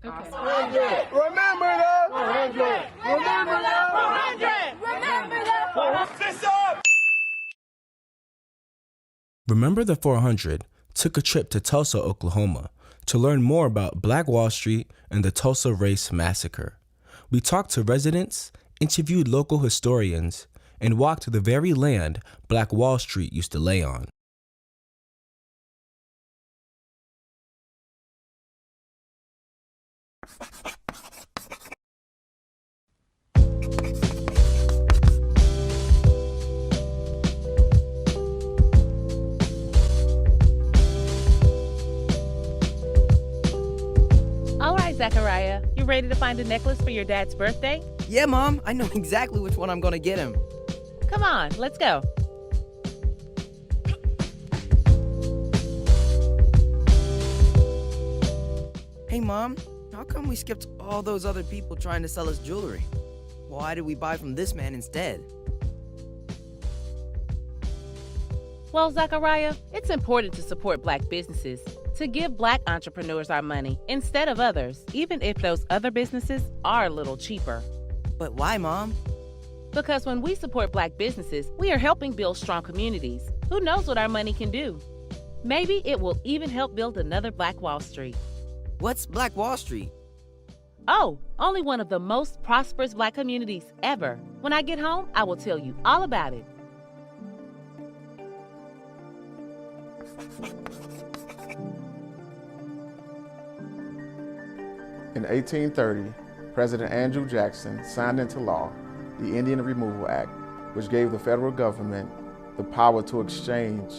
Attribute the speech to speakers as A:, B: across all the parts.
A: Okay.
B: 400. Remember the 400. Remember the 400.
A: Remember the 400.
C: Remember the 400 took a trip to Tulsa, Oklahoma to learn more about Black Wall Street and the Tulsa Race Massacre. We talked to residents, interviewed local historians, and walked to the very land Black Wall Street used to lay on.
D: All right, Zachariah, you ready to find a necklace for your dad's birthday?
E: Yeah, Mom, I know exactly which one I'm gonna get him.
D: Come on, let's go.
E: Hey, Mom, how come we skipped all those other people trying to sell us jewelry? Why did we buy from this man instead?
D: Well, Zachariah, it's important to support Black businesses, to give Black entrepreneurs our money instead of others, even if those other businesses are a little cheaper.
E: But why, Mom?
D: Because when we support Black businesses, we are helping build strong communities. Who knows what our money can do? Maybe it will even help build another Black Wall Street.
E: What's Black Wall Street?
D: Oh, only one of the most prosperous Black communities ever. When I get home, I will tell you all about it.
F: In 1830, President Andrew Jackson signed into law the Indian Removal Act, which gave the federal government the power to exchange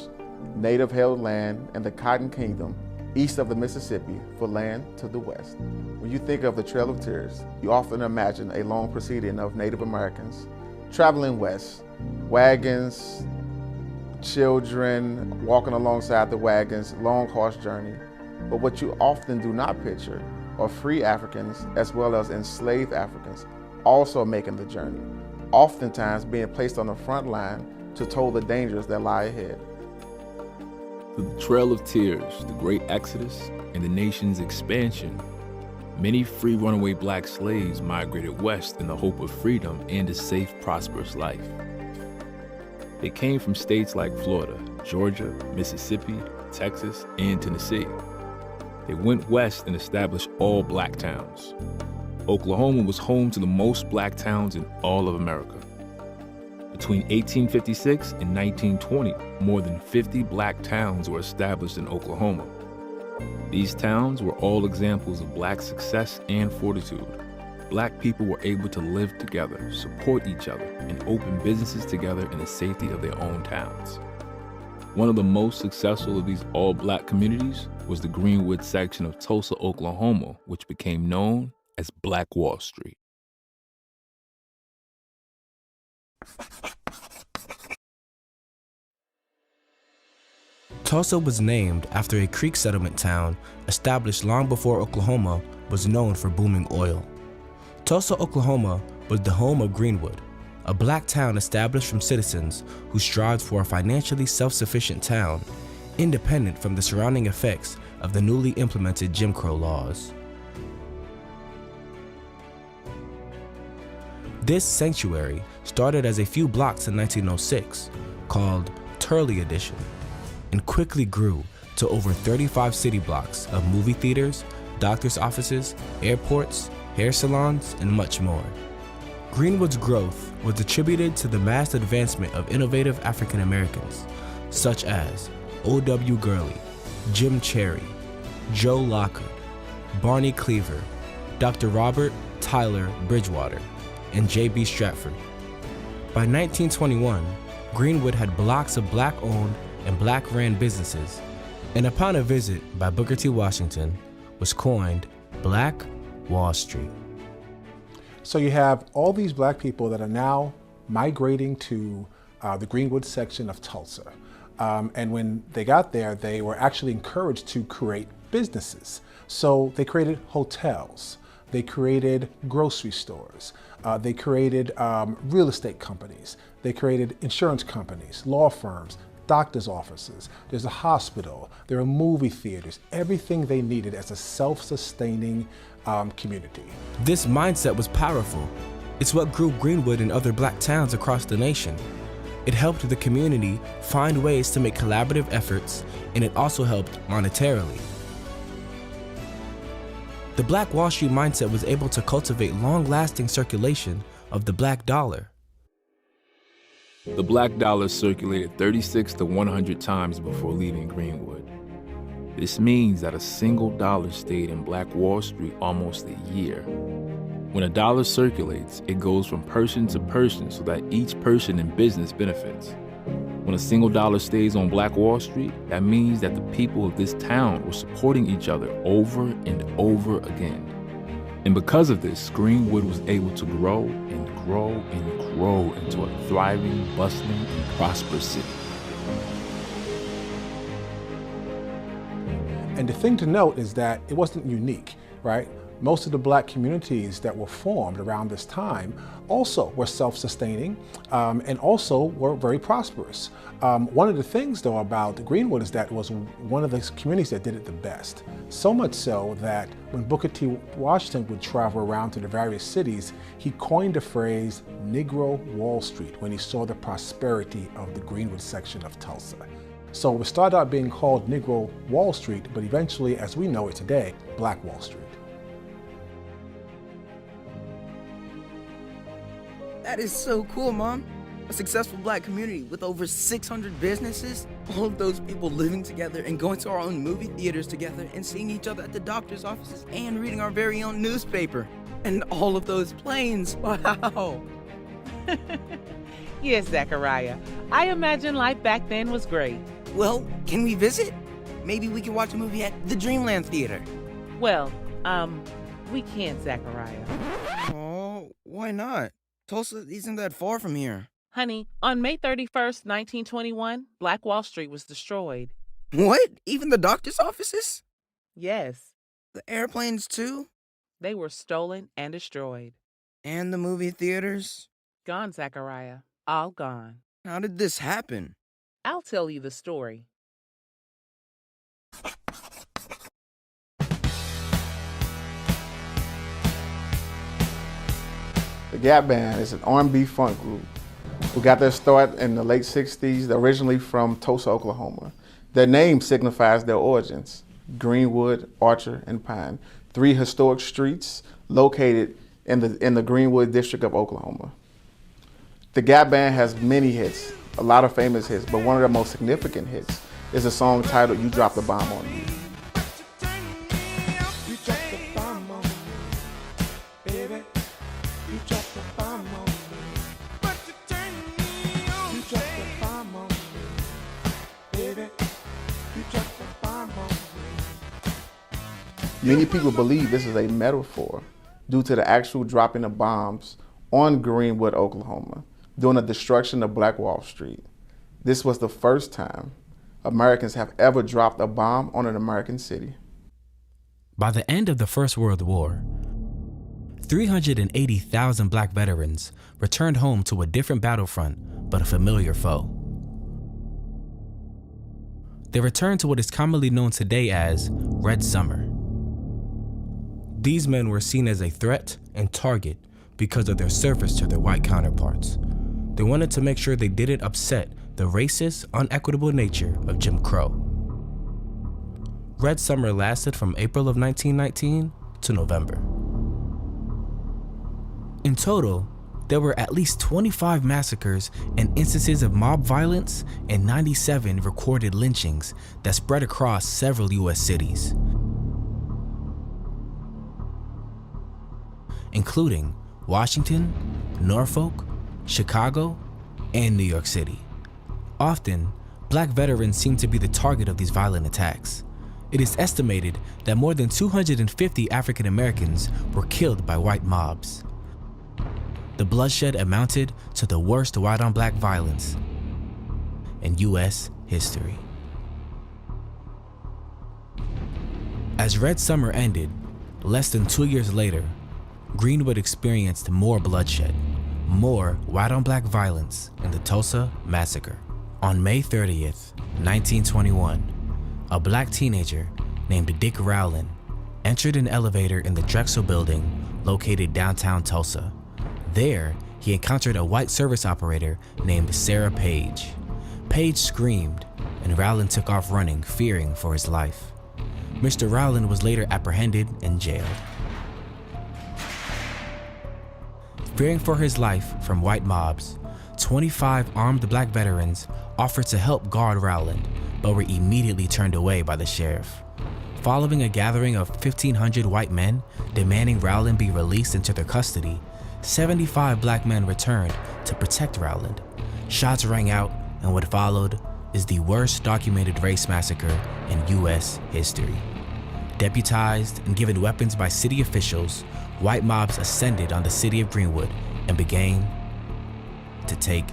F: native-held land in the Cotton Kingdom east of the Mississippi for land to the west. When you think of the Trail of Tears, you often imagine a long proceeding of Native Americans traveling west, wagons, children walking alongside the wagons, long horse journey. But what you often do not picture are free Africans as well as enslaved Africans also making the journey, oftentimes being placed on the front line to toll the dangers that lie ahead.
G: Through the Trail of Tears, the Great Exodus, and the nation's expansion, many free runaway Black slaves migrated west in the hope of freedom and a safe, prosperous life. They came from states like Florida, Georgia, Mississippi, Texas, and Tennessee. They went west and established all Black towns. Oklahoma was home to the most Black towns in all of America. Between 1856 and 1920, more than 50 Black towns were established in Oklahoma. These towns were all examples of Black success and fortitude. Black people were able to live together, support each other, and open businesses together in the safety of their own towns. One of the most successful of these all-Black communities was the Greenwood section of Tulsa, Oklahoma, which became known as Black Wall Street.
C: Tulsa was named after a Creek settlement town established long before Oklahoma was known for booming oil. Tulsa, Oklahoma was the home of Greenwood, a Black town established from citizens who strived for a financially self-sufficient town, independent from the surrounding effects of the newly implemented Jim Crow laws. This sanctuary started as a few blocks in 1906, called Turley Edition, and quickly grew to over 35 city blocks of movie theaters, doctor's offices, airports, hair salons, and much more. Greenwood's growth was attributed to the mass advancement of innovative African Americans, such as O.W. Gurley, Jim Cherry, Joe Lockard, Barney Cleaver, Dr. Robert Tyler Bridgewater, and J.B. Stratford. By 1921, Greenwood had blocks of Black-owned and Black-ran businesses, and upon a visit by Booker T. Washington, was coined Black Wall Street.
H: So you have all these Black people that are now migrating to the Greenwood section of Tulsa. And when they got there, they were actually encouraged to create businesses. So they created hotels, they created grocery stores, they created real estate companies, they created insurance companies, law firms, doctor's offices, there's a hospital, there are movie theaters, everything they needed as a self-sustaining community.
C: This mindset was powerful. It's what grew Greenwood and other black towns across the nation. It helped the community find ways to make collaborative efforts, and it also helped monetarily. The Black Wall Street mindset was able to cultivate long-lasting circulation of the black dollar.
G: The black dollar circulated 36 to 100 times before leaving Greenwood. This means that a single dollar stayed in Black Wall Street almost a year. When a dollar circulates, it goes from person to person so that each person in business benefits. When a single dollar stays on Black Wall Street, that means that the people of this town were supporting each other over and over again. And because of this, Greenwood was able to grow and grow and grow into a thriving, bustling, and prosperous city.
H: And the thing to note is that it wasn't unique, right? Most of the black communities that were formed around this time also were self-sustaining and also were very prosperous. One of the things, though, about Greenwood is that it was one of the communities that did it the best. So much so that when Booker T. Washington would travel around to the various cities, he coined the phrase Negro Wall Street when he saw the prosperity of the Greenwood section of Tulsa. So it started out being called Negro Wall Street, but eventually, as we know it today, Black Wall Street.
E: That is so cool, Mom. A successful black community with over 600 businesses, all of those people living together and going to our own movie theaters together and seeing each other at the doctor's offices and reading our very own newspaper. And all of those planes, wow.
D: Yes, Zachariah. I imagine life back then was great.
E: Well, can we visit? Maybe we can watch a movie at the Dreamland Theater.
D: Well, we can't, Zachariah.
E: Oh, why not? Tulsa isn't that far from here.
D: Honey, on May 31st, 1921, Black Wall Street was destroyed.
E: What? Even the doctor's offices?
D: Yes.
E: The airplanes too?
D: They were stolen and destroyed.
E: And the movie theaters?
D: Gone, Zachariah. All gone.
E: How did this happen?
D: I'll tell you the story.
F: The Gap Band is an R&B funk group who got their start in the late 60s, originally from Tulsa, Oklahoma. Their name signifies their origins: Greenwood, Archer, and Pine, three historic streets located in the Greenwood district of Oklahoma. The Gap Band has many hits, a lot of famous hits, but one of their most significant hits is a song titled "You Dropped the Bomb on Me." Many people believe this is a metaphor due to the actual dropping of bombs on Greenwood, Oklahoma, during the destruction of Black Wall Street. This was the first time Americans have ever dropped a bomb on an American city.
C: By the end of the First World War, 380,000 black veterans returned home to a different battlefront, but a familiar foe. They returned to what is commonly known today as Red Summer. These men were seen as a threat and target because of their service to their white counterparts. They wanted to make sure they didn't upset the racist, unequitable nature of Jim Crow. Red Summer lasted from April of 1919 to November. In total, there were at least 25 massacres and instances of mob violence and 97 recorded lynchings that spread across several U.S. cities, including Washington, Norfolk, Chicago, and New York City. Often, black veterans seem to be the target of these violent attacks. It is estimated that more than 250 African Americans were killed by white mobs. The bloodshed amounted to the worst white-on-black violence in U.S. history. As Red Summer ended, less than 2 years later, Greenwood experienced more bloodshed, more white-on-black violence in the Tulsa Massacre. On May 30th, 1921, a black teenager named Dick Rowland entered an elevator in the Drexel building located downtown Tulsa. There, he encountered a white service operator named Sarah Page. Page screamed, and Rowland took off running, fearing for his life. Mr. Rowland was later apprehended and jailed. Fearing for his life from white mobs, 25 armed black veterans offered to help guard Rowland, but were immediately turned away by the sheriff. Following a gathering of 1,500 white men demanding Rowland be released into their custody, 75 black men returned to protect Rowland. Shots rang out, and what followed is the worst documented race massacre in U.S. history. Deputized and given weapons by city officials, white mobs ascended on the city of Greenwood and began to take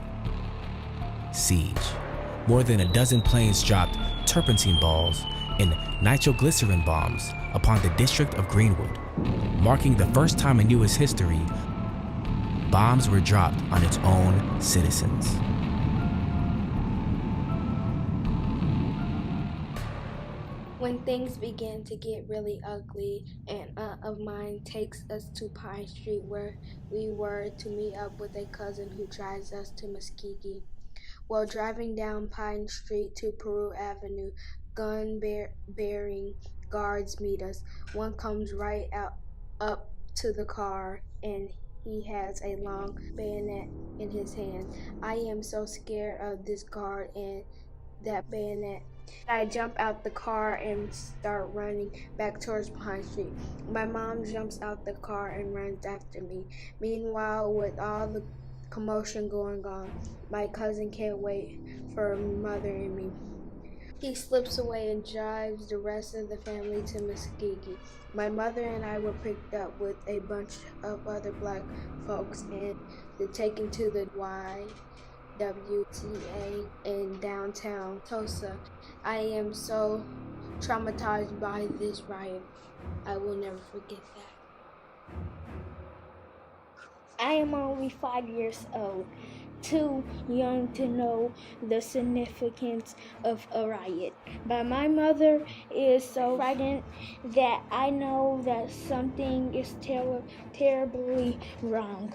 C: siege. More than a dozen planes dropped turpentine balls and nitroglycerin bombs upon the district of Greenwood. Marking the first time in U.S. history, bombs were dropped on its own citizens.
I: When things began to get really ugly, an aunt of mine takes us to Pine Street where we were to meet up with a cousin who drives us to Muskogee. While driving down Pine Street to Peru Avenue, gun-bearing guards meet us. One comes right up to the car, and he has a long bayonet in his hand. I am so scared of this guard and that bayonet. I jump out the car and start running back towards Pine Street. My mom jumps out the car and runs after me. Meanwhile, with all the commotion going on, my cousin can't wait for mother and me. He slips away and drives the rest of the family to Muskogee. My mother and I were picked up with a bunch of other black folks and taken to the YWCA in downtown Tulsa. I am so traumatized by this riot. I will never forget that.
J: I am only 5 years old, too young to know the significance of a riot. But my mother is so frightened that I know that something is terribly wrong.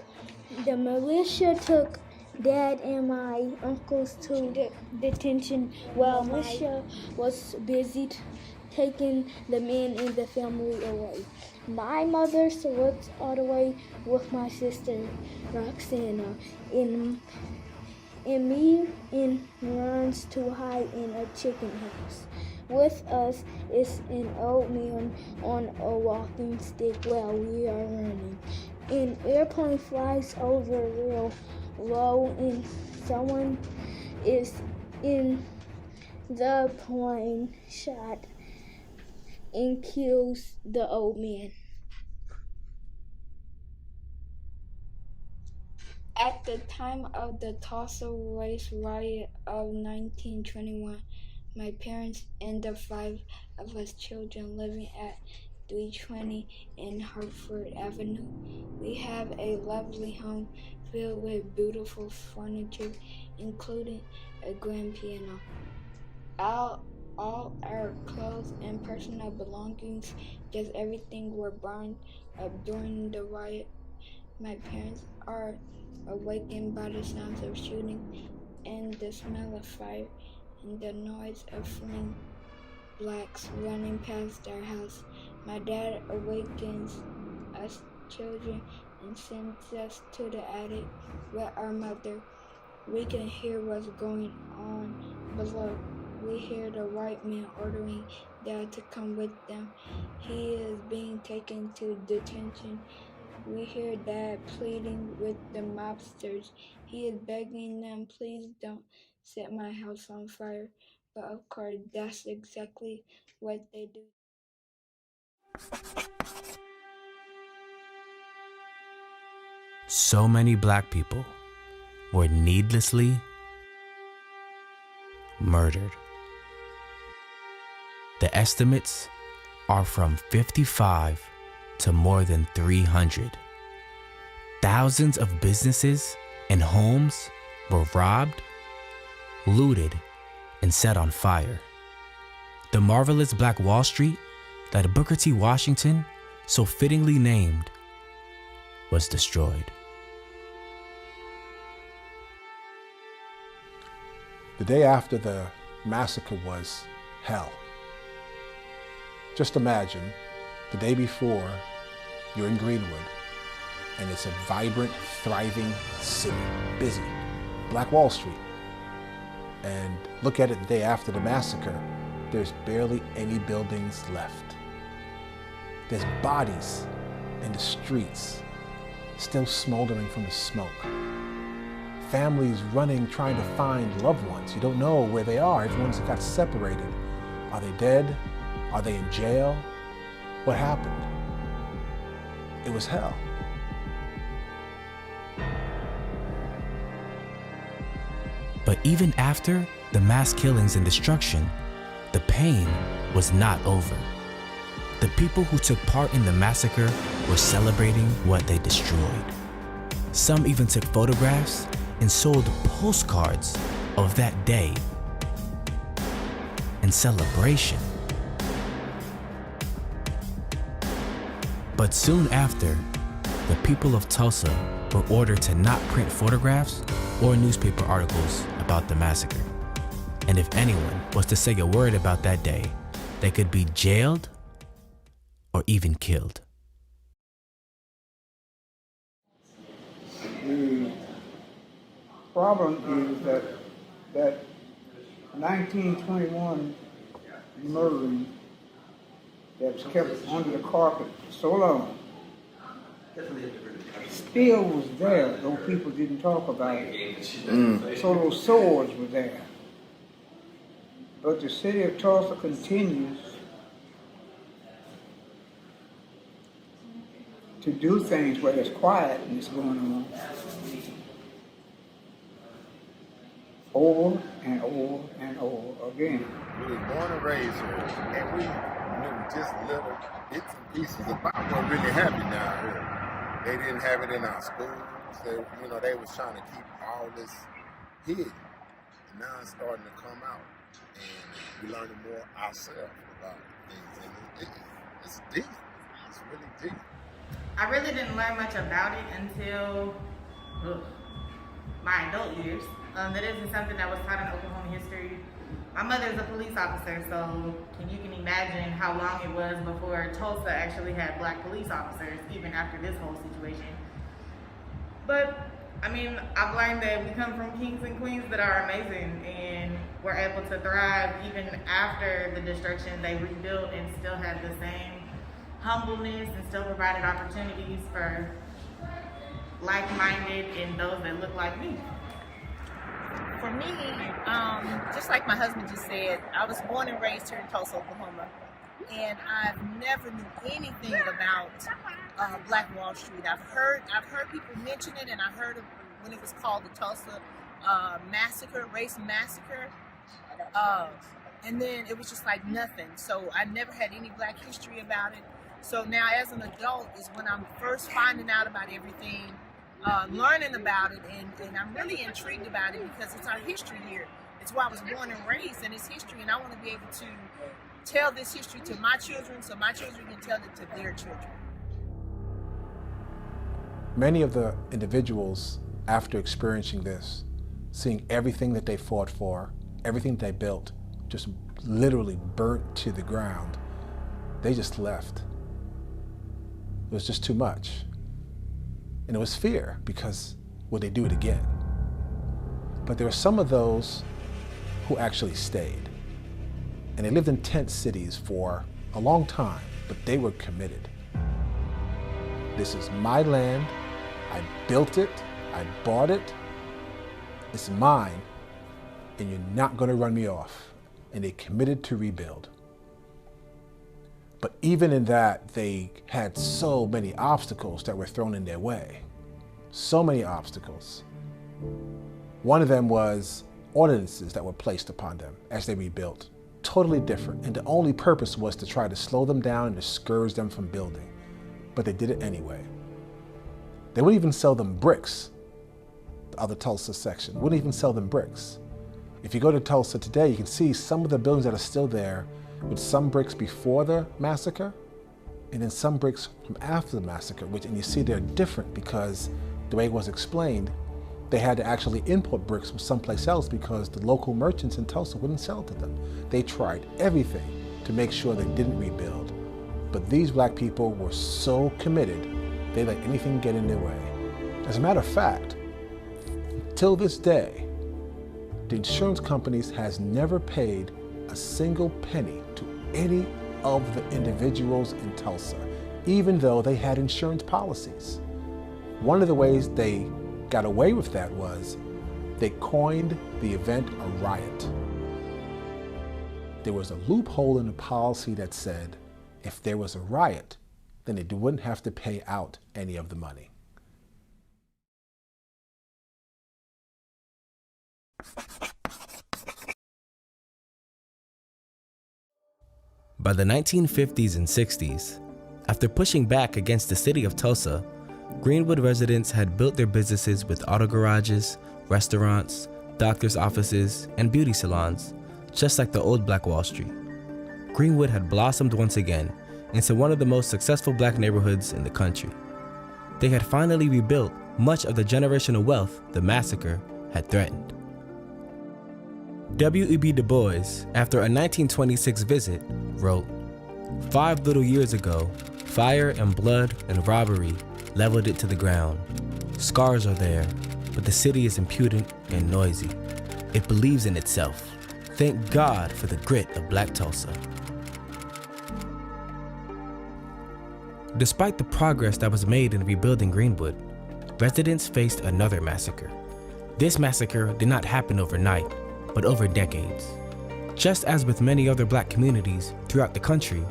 J: The militia took Dad and my uncles to detention while militia was busy taking the men and the family away. My mother slips all the way with my sister Roxana and me and runs to hide in a chicken house. With us is an old man on a walking stick while we are running. An airplane flies over real low and someone is in the plane shot and kills the old man. At the time of the Tulsa Race Riot of 1921, my parents and the 5 of us children living at 320 in Hartford Avenue. We have a lovely home filled with beautiful furniture, including a grand piano. All our clothes and personal belongings, just everything, were burned up during the riot. My parents are awakened by the sounds of shooting and the smell of fire and the noise of fleeing blacks running past our house. My dad awakens us children and sends us to the attic with our mother. We can hear what's going on below. We hear the white man ordering Dad to come with them. He is being taken to detention. We hear Dad pleading with the mobsters. He is begging them, please don't set my house on fire. But of course, that's exactly what they do.
C: So many black people were needlessly murdered. The estimates are from 55 to more than 300. Thousands of businesses and homes were robbed. looted, and set on fire. The marvelous Black Wall Street that Booker T. Washington so fittingly named was destroyed.
H: The day after the massacre was hell. Just imagine the day before you're in Greenwood and it's a vibrant, thriving city, busy, Black Wall Street. And look at it the day after the massacre, there's barely any buildings left. There's bodies in the streets, still smoldering from the smoke. Families running, trying to find loved ones. You don't know where they are. Everyone's got separated. Are they dead? Are they in jail? What happened? It was hell.
C: But even after the mass killings and destruction, the pain was not over. The people who took part in the massacre were celebrating what they destroyed. Some even took photographs and sold postcards of that day in celebration. But soon after, the people of Tulsa were ordered to not print photographs or newspaper articles about the massacre. And if anyone was to say a word about that day, they could be jailed or even killed.
K: The problem is that 1921 murdering that was kept under the carpet for so long still was there, though people didn't talk about it. So those swords were there. But the city of Tulsa continues to do things where there's quietness going on over and over and over again.
B: We were born and raised here, and we knew just little bits and pieces about what really happened down here. They didn't have it in our schools. They was trying to keep all this hidden. And now it's starting to come out, and we're learning more ourselves about things. And it's deep. It's really deep.
L: I really didn't learn much about it until my adult years. That isn't something that was taught in Oklahoma history. My mother is a police officer, so you can imagine how long it was before Tulsa actually had black police officers, even after this whole situation. But, I've learned that we come from kings and queens that are amazing, and we're able to thrive even after the destruction. They rebuilt and still had the same humbleness and still provided opportunities for like-minded and those that look like me.
M: For me, just like my husband just said, I was born and raised here in Tulsa, Oklahoma, and I've never knew anything about Black Wall Street. I've heard people mention it, and I heard of when it was called the Tulsa Race Massacre, and then it was just like nothing. So I never had any black history about it. So now as an adult is when I'm first finding out about everything, learning about it, and I'm really intrigued about it because it's our history here. It's where I was born and raised, and it's history, and I want to be able to tell this history to my children so my children can tell it to their children.
H: Many of the individuals, after experiencing this, seeing everything that they fought for, everything they built, just literally burnt to the ground, they just left. It was just too much. And it was fear, because would they do it again? But there were some of those who actually stayed. And they lived in tent cities for a long time, but they were committed. This is my land. I built it. I bought it. It's mine, and you're not going to run me off. And they committed to rebuild. But even in that, they had so many obstacles that were thrown in their way. So many obstacles. One of them was ordinances that were placed upon them as they rebuilt. Totally different. And the only purpose was to try to slow them down and discourage them from building. But they did it anyway. They wouldn't even sell them bricks. The other Tulsa section wouldn't even sell them bricks. If you go to Tulsa today, you can see some of the buildings that are still there with some bricks before the massacre and then some bricks from after the massacre, and you see they're different because the way it was explained, they had to actually import bricks from someplace else because the local merchants in Tulsa wouldn't sell to them. They tried everything to make sure they didn't rebuild. But these black people were so committed, they let anything get in their way. As a matter of fact, till this day, the insurance companies has never paid a single penny to any of the individuals in Tulsa, even though they had insurance policies. One of the ways they got away with that was they coined the event a riot. There was a loophole in the policy that said if there was a riot, then they wouldn't have to pay out any of the money.
C: By the 1950s and 60s, after pushing back against the city of Tulsa, Greenwood residents had built their businesses with auto garages, restaurants, doctor's offices, and beauty salons, just like the old Black Wall Street. Greenwood had blossomed once again into one of the most successful black neighborhoods in the country. They had finally rebuilt much of the generational wealth the massacre had threatened. W.E.B. Du Bois, after a 1926 visit, wrote, "5 little years ago, fire and blood and robbery leveled it to the ground. Scars are there, but the city is impudent and noisy. It believes in itself. Thank God for the grit of Black Tulsa." Despite the progress that was made in rebuilding Greenwood, residents faced another massacre. This massacre did not happen overnight, but over decades. Just as with many other black communities throughout the country,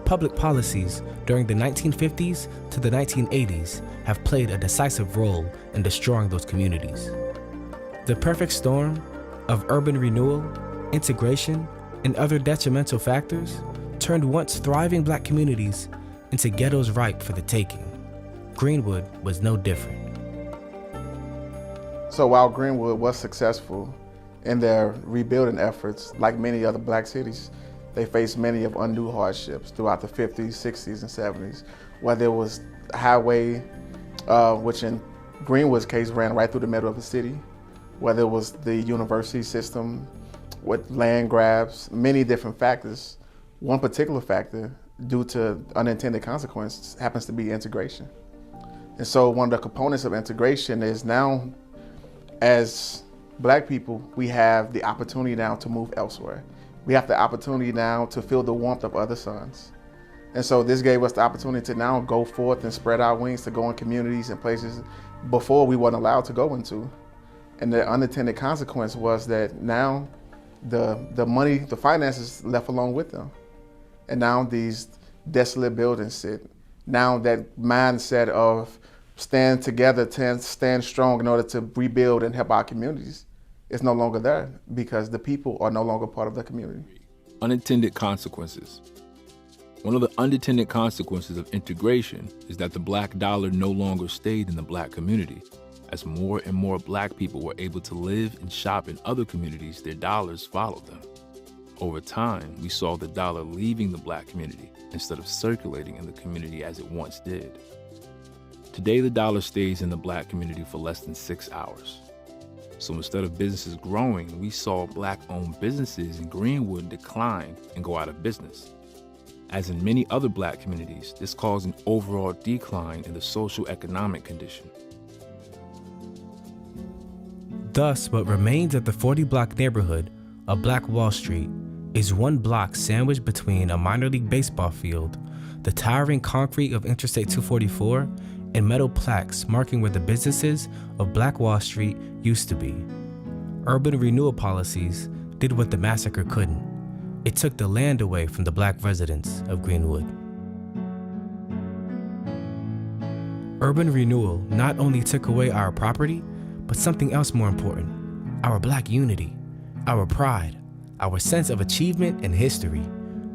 C: public policies during the 1950s to the 1980s have played a decisive role in destroying those communities. The perfect storm of urban renewal, integration, and other detrimental factors turned once thriving black communities into ghettos ripe for the taking. Greenwood was no different.
F: So while Greenwood was successful in their rebuilding efforts, like many other black cities, they faced many of undue hardships throughout the 50s, 60s, and 70s, whether it was highway, which in Greenwood's case ran right through the middle of the city, whether it was the university system with land grabs, many different factors. One particular factor, due to unintended consequences, happens to be integration. And so one of the components of integration is now, as black people, we have the opportunity now to move elsewhere. We have the opportunity now to feel the warmth of other suns. And so this gave us the opportunity to now go forth and spread our wings to go in communities and places before we weren't allowed to go into. And the unintended consequence was that now the money, the finances left along with them. And now these desolate buildings sit. Now that mindset of stand together, stand strong in order to rebuild and help our communities is no longer there because the people are no longer part of the community.
G: Unintended consequences. One of the unintended consequences of integration is that the black dollar no longer stayed in the black community. As more and more black people were able to live and shop in other communities, their dollars followed them. Over time, we saw the dollar leaving the black community instead of circulating in the community as it once did. Today, the dollar stays in the black community for less than 6 hours. So instead of businesses growing, we saw black-owned businesses in Greenwood decline and go out of business. As in many other black communities, this caused an overall decline in the socio-economic condition.
C: Thus, what remains of the 40-block neighborhood of Black Wall Street is one block sandwiched between a minor league baseball field, the towering concrete of Interstate 244, and metal plaques marking where the businesses of Black Wall Street used to be. Urban renewal policies did what the massacre couldn't. It took the land away from the black residents of Greenwood. Urban renewal not only took away our property, but something else more important, our black unity, our pride, our sense of achievement and history.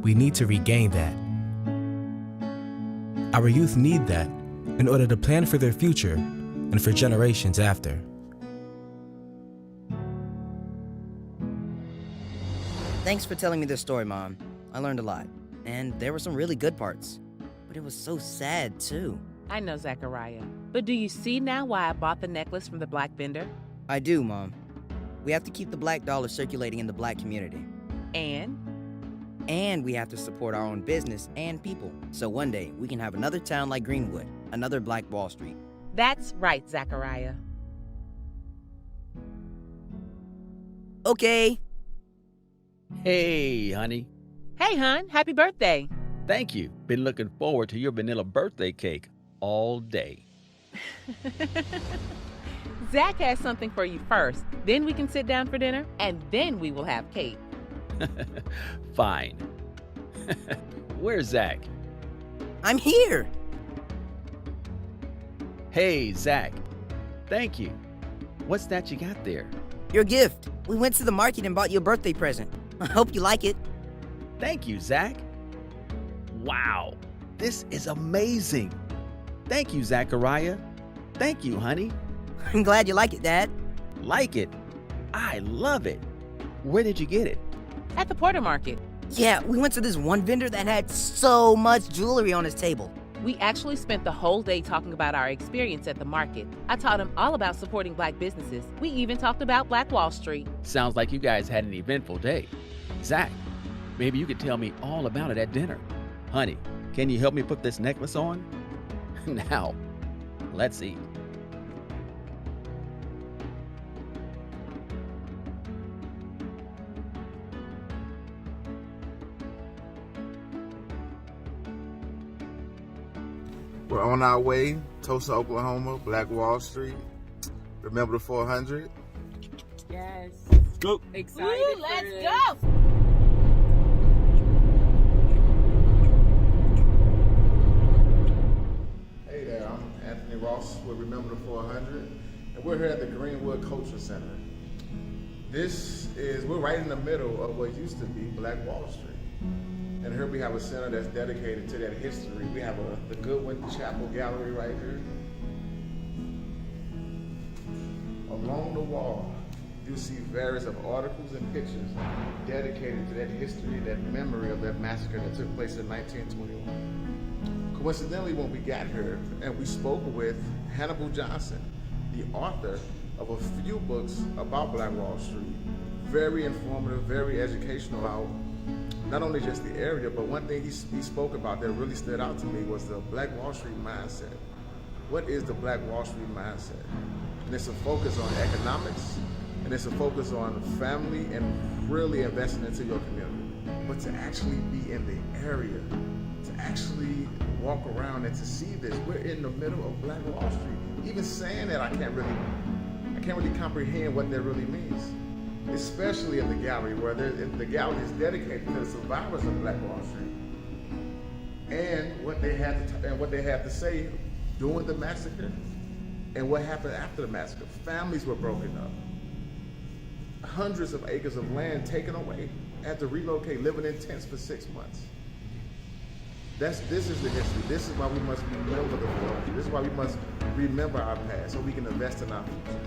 C: We need to regain that. Our youth need that in order to plan for their future and for generations after.
E: Thanks for telling me this story, Mom. I learned a lot. And there were some really good parts. But it was so sad, too.
D: I know, Zachariah. But do you see now why I bought the necklace from the black vendor?
E: I do, Mom. We have to keep the black dollar circulating in the black community. And we have to support our own business and people. So one day, we can have another town like Greenwood, another Black Wall Street.
D: That's right, Zachariah.
E: Okay.
N: Hey, honey.
D: Hey, hon. Happy birthday.
N: Thank you. Been looking forward to your vanilla birthday cake all day.
D: Zach has something for you first. Then we can sit down for dinner, and then we will have cake.
N: Fine. Where's Zach?
E: I'm here.
N: Hey, Zach. Thank you. What's that you got there?
E: Your gift. We went to the market and bought you a birthday present. I hope you like it.
N: Thank you, Zach. Wow, this is amazing. Thank you, Zachariah. Thank you, honey.
E: I'm glad you like it, Dad.
N: Like it? I love it. Where did you get it?
D: At the Porter Market.
E: Yeah, we went to this one vendor that had so much jewelry on his table.
D: We actually spent the whole day talking about our experience at the market. I taught him all about supporting black businesses. We even talked about Black Wall Street.
N: Sounds like you guys had an eventful day. Zach, maybe you could tell me all about it at dinner. Honey, can you help me put this necklace on? Now, let's eat.
B: We're on our way, Tulsa, Oklahoma, Black Wall Street. Remember the 400?
A: Yes.
N: Go.
A: Excited.
D: Ooh, let's go.
B: Hey there, I'm Anthony Ross with Remember the 400, and we're here at the Greenwood Culture Center. We're right in the middle of what used to be Black Wall Street. And here we have a center that's dedicated to that history. We have the Goodwin Chapel Gallery right here. Along the wall, you'll see various of articles and pictures dedicated to that history, that memory of that massacre that took place in 1921. Coincidentally, when we got here and we spoke with Hannibal Johnson, the author of a few books about Black Wall Street, very informative, very educational about not only just the area, but one thing he spoke about that really stood out to me was the Black Wall Street mindset. What is the Black Wall Street mindset? And it's a focus on economics, and it's a focus on family and really investing into your community. But to actually be in the area, to actually walk around and to see this, we're in the middle of Black Wall Street. Even saying that, I can't really comprehend what that really means. Especially in the gallery, where the gallery is dedicated to the survivors of Black Wall Street and what they had to say during the massacre and what happened after the massacre. Families were broken up, hundreds of acres of land taken away, had to relocate, living in tents for 6 months. This is the history. This is why we must remember the past. This is why we must remember our past so we can invest in our future.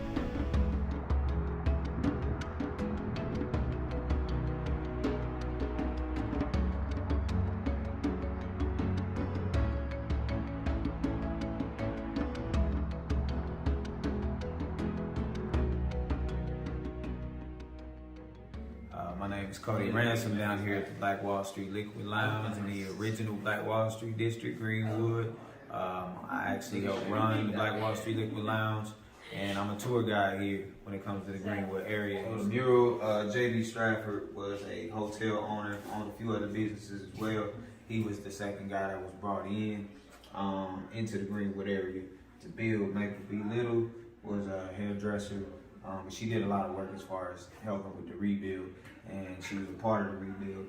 O: My name is Cody Ransom down here at the Black Wall Street Liquid Lounge in the original Black Wall Street District, Greenwood. I actually help run the Black Wall Street Liquid Lounge, and I'm a tour guide here when it comes to the Greenwood area. The mural, J.B. Stratford was a hotel owner, owned a few other businesses as well. He was the second guy that was brought in into the Greenwood area to build. Maple B. Little was a hairdresser. She did a lot of work as far as helping with the rebuild, and she was a part of the rebuild.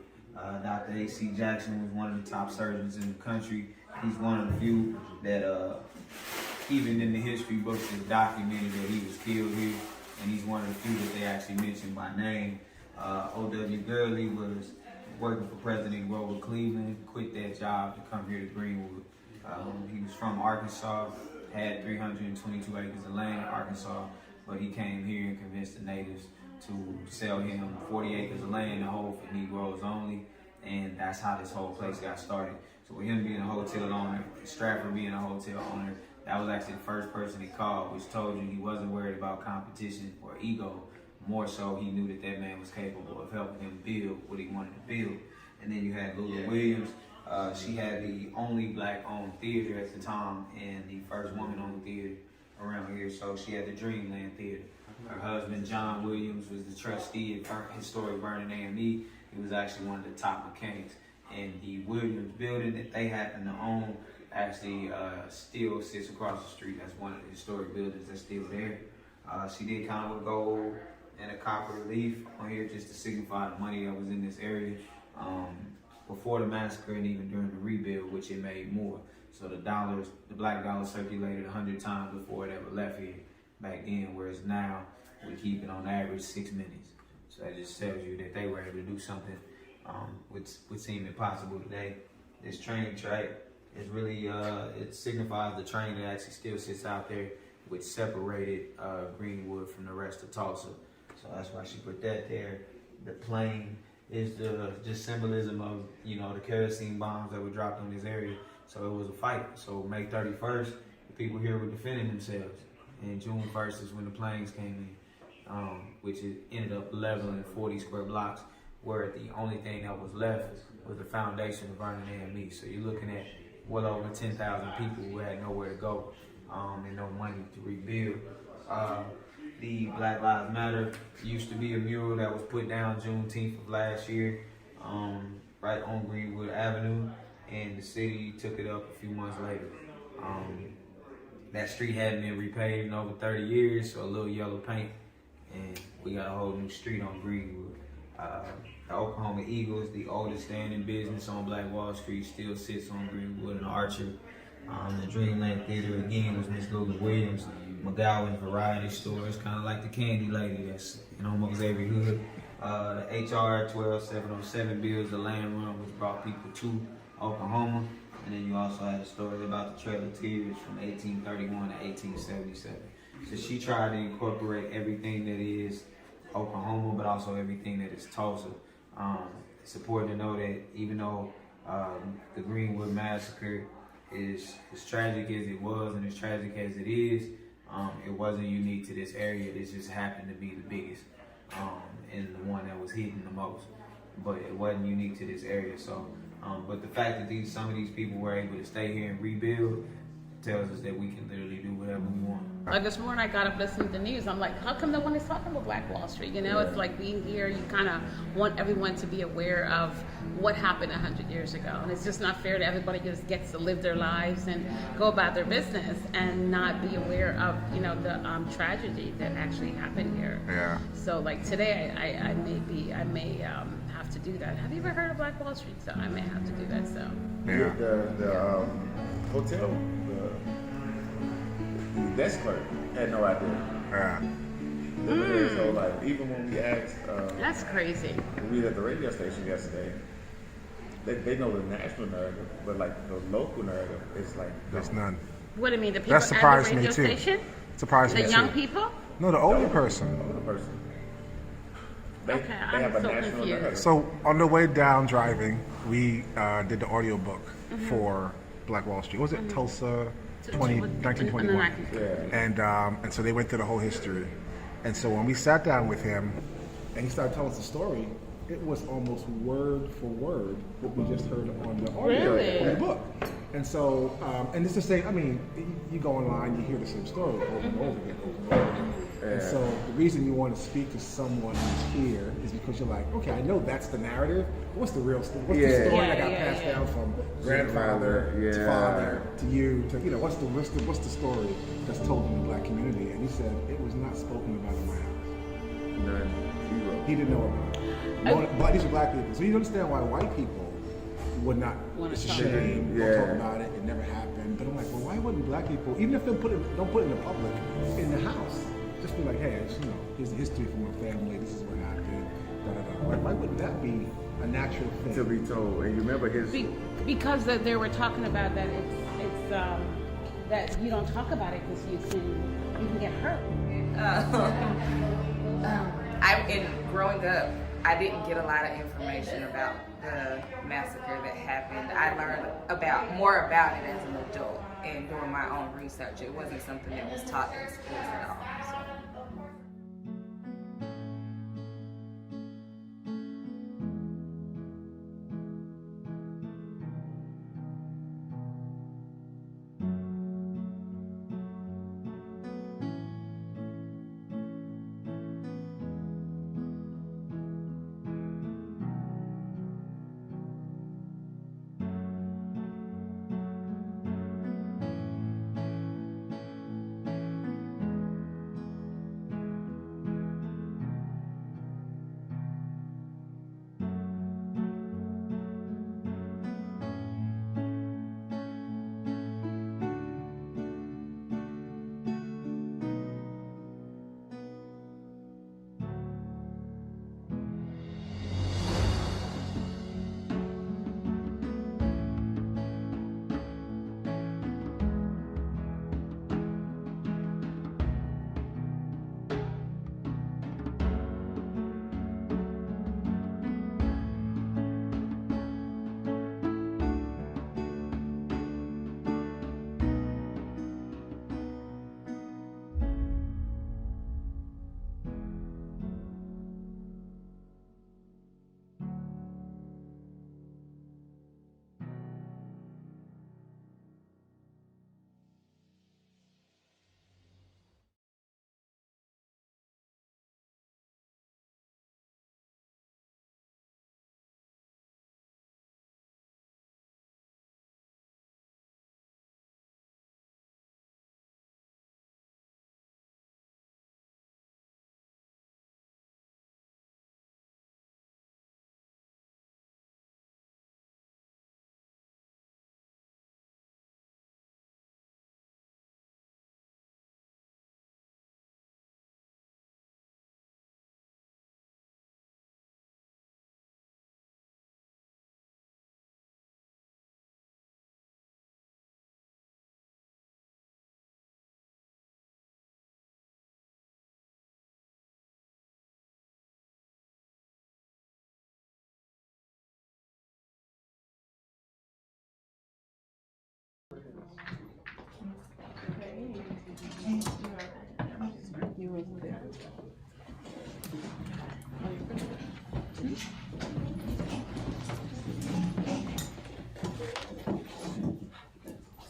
O: Dr. A.C. Jackson was one of the top surgeons in the country. He's one of the few that, even in the history books, is documented that he was killed here, and he's one of the few that they actually mentioned by name. O.W. Gurley was working for President Grover Cleveland, quit that job to come here to Greenwood. He was from Arkansas, had 322 acres of land in Arkansas, but he came here and convinced the natives to sell him 40 acres of land to hold for Negroes only, and that's how this whole place got started. So with him being a hotel owner, Stratford being a hotel owner, that was actually the first person he called, which told you he wasn't worried about competition or ego. More so, he knew that that man was capable of helping him build what he wanted to build. And then you had Lula Williams. She had the only black-owned theater at the time and the first woman-owned theater around here. So she had the Dreamland Theater. Her husband, John Williams, was the trustee at historic Vernon AME. He was actually one of the top mechanics. And the Williams building that they happen to own actually still sits across the street. That's one of the historic buildings that's still there. She did kind of a gold and a copper relief on here just to signify the money that was in this area before the massacre and even during the rebuild, which it made more. So the black dollar circulated 100 times before it ever left here back then, whereas now we keep it on average 6 minutes. So that just tells you that they were able to do something which would seem impossible today. This train track is really, it signifies the train that actually still sits out there, which separated Greenwood from the rest of Tulsa. So that's why she put that there. The plane is just symbolism of, the kerosene bombs that were dropped on this area. So it was a fight. So May 31st, the people here were defending themselves. And June 1st is when the planes came in, which it ended up leveling 40 square blocks, where the only thing that was left was the foundation of Vernon AME. So you're looking at well over 10,000 people who had nowhere to go and no money to rebuild. The Black Lives Matter used to be a mural that was put down Juneteenth of last year, right on Greenwood Avenue, and the city took it up a few months later. That street hadn't been repaved in over 30 years, so a little yellow paint, and we got a whole new street on Greenwood. The Oklahoma Eagles, the oldest standing business on Black Wall Street, still sits on Greenwood and Archer. The Dreamland Theater, again, was Miss Lula Williams. McGowan's Variety Store is kind of like the candy lady that's in almost every hood. The HR 12707 bills, the land run, which brought people to Oklahoma. And then you also had a story about the Trail of Tears from 1831 to 1877. So she tried to incorporate everything that is Oklahoma, but also everything that is Tulsa. It's important to know that even though the Greenwood Massacre is as tragic as it was and as tragic as it is, it wasn't unique to this area. This just happened to be the biggest and the one that was hidden the most. But it wasn't unique to this area. So, but the fact that some of these people were able to stay here and rebuild tells us that we can literally do whatever we want.
P: Like this morning, I got up listening to the news. I'm like, how come no one is talking about Black Wall Street? It's like being here, you kind of want everyone to be aware of what happened 100 years ago. And it's just not fair that everybody just gets to live their lives and go about their business and not be aware of, the tragedy that actually happened here.
F: Yeah.
P: So like today, I may have to do that. Have you ever heard of Black Wall Street? So I may have to do that. So.
F: Yeah. The hotel, the desk clerk had no idea. So like, even when we asked,
P: that's crazy.
F: We were at the radio station yesterday. They know the national narrative, but like the local narrative is like
H: there's none.
P: What do you mean? The people
H: that surprised
P: at the radio
H: me too.
P: station?
H: Surprised me
P: the
H: too.
P: young people?
H: No, the older person.
F: They have a
P: so
F: national
P: confused.
F: narrative.
H: So on the way down driving, we did the audio book for Black Wall Street. Was it Tulsa 1921? And so they went through the whole history. And so when we sat down with him and he started telling us the story, it was almost word for word what we just heard on the audio in the book. And so, and it's the same, you go online, you hear the same story over and over again. And so the reason you want to speak to someone who's here is because you're like, okay, I know that's the narrative. What's the real story? What's the story that got passed down from grandfather to father to you to what's the story that's told in the Black community? And he said it was not spoken about in my house.
F: None. Zero.
H: He didn't know about it. But these are Black people, so you understand why white people would not. It's a shame. Don't talk about it. It never happened. But I'm like, well, why wouldn't Black people, even if they don't put it in the public, in the house? Just be like, hey, here's the history from my family. This is what happened. Why wouldn't that be a natural thing
F: to be told? And you remember his
P: because they were talking about that it's that you don't talk about it because you can get hurt.
Q: Growing up, I didn't get a lot of information about the massacre that happened. I learned more about it as an adult and doing my own research. It wasn't something that was taught in schools at all. So.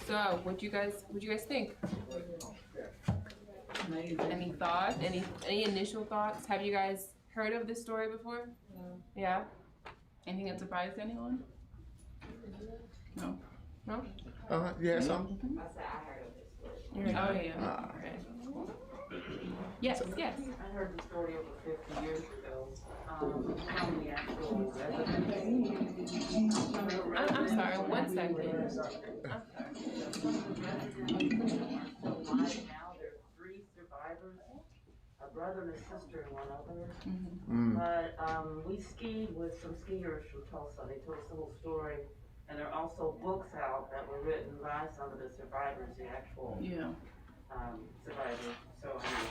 R: So, what you guys think? Any thoughts? Any initial thoughts? Have you guys heard of this story before? Yeah. Anything that surprised anyone? No. No?
F: You had something?
R: Oh yeah. Okay. Yes. Yes.
S: I heard the story over 50 years ago. How many actual residents?
R: I'm sorry. 1 second.
S: So right now there are 3 survivors, a brother and a sister and 1 other. But we skied with some skiers from Tulsa. They told us the whole story. And there are also books out that were written by some of the survivors, the actual survivors. So I know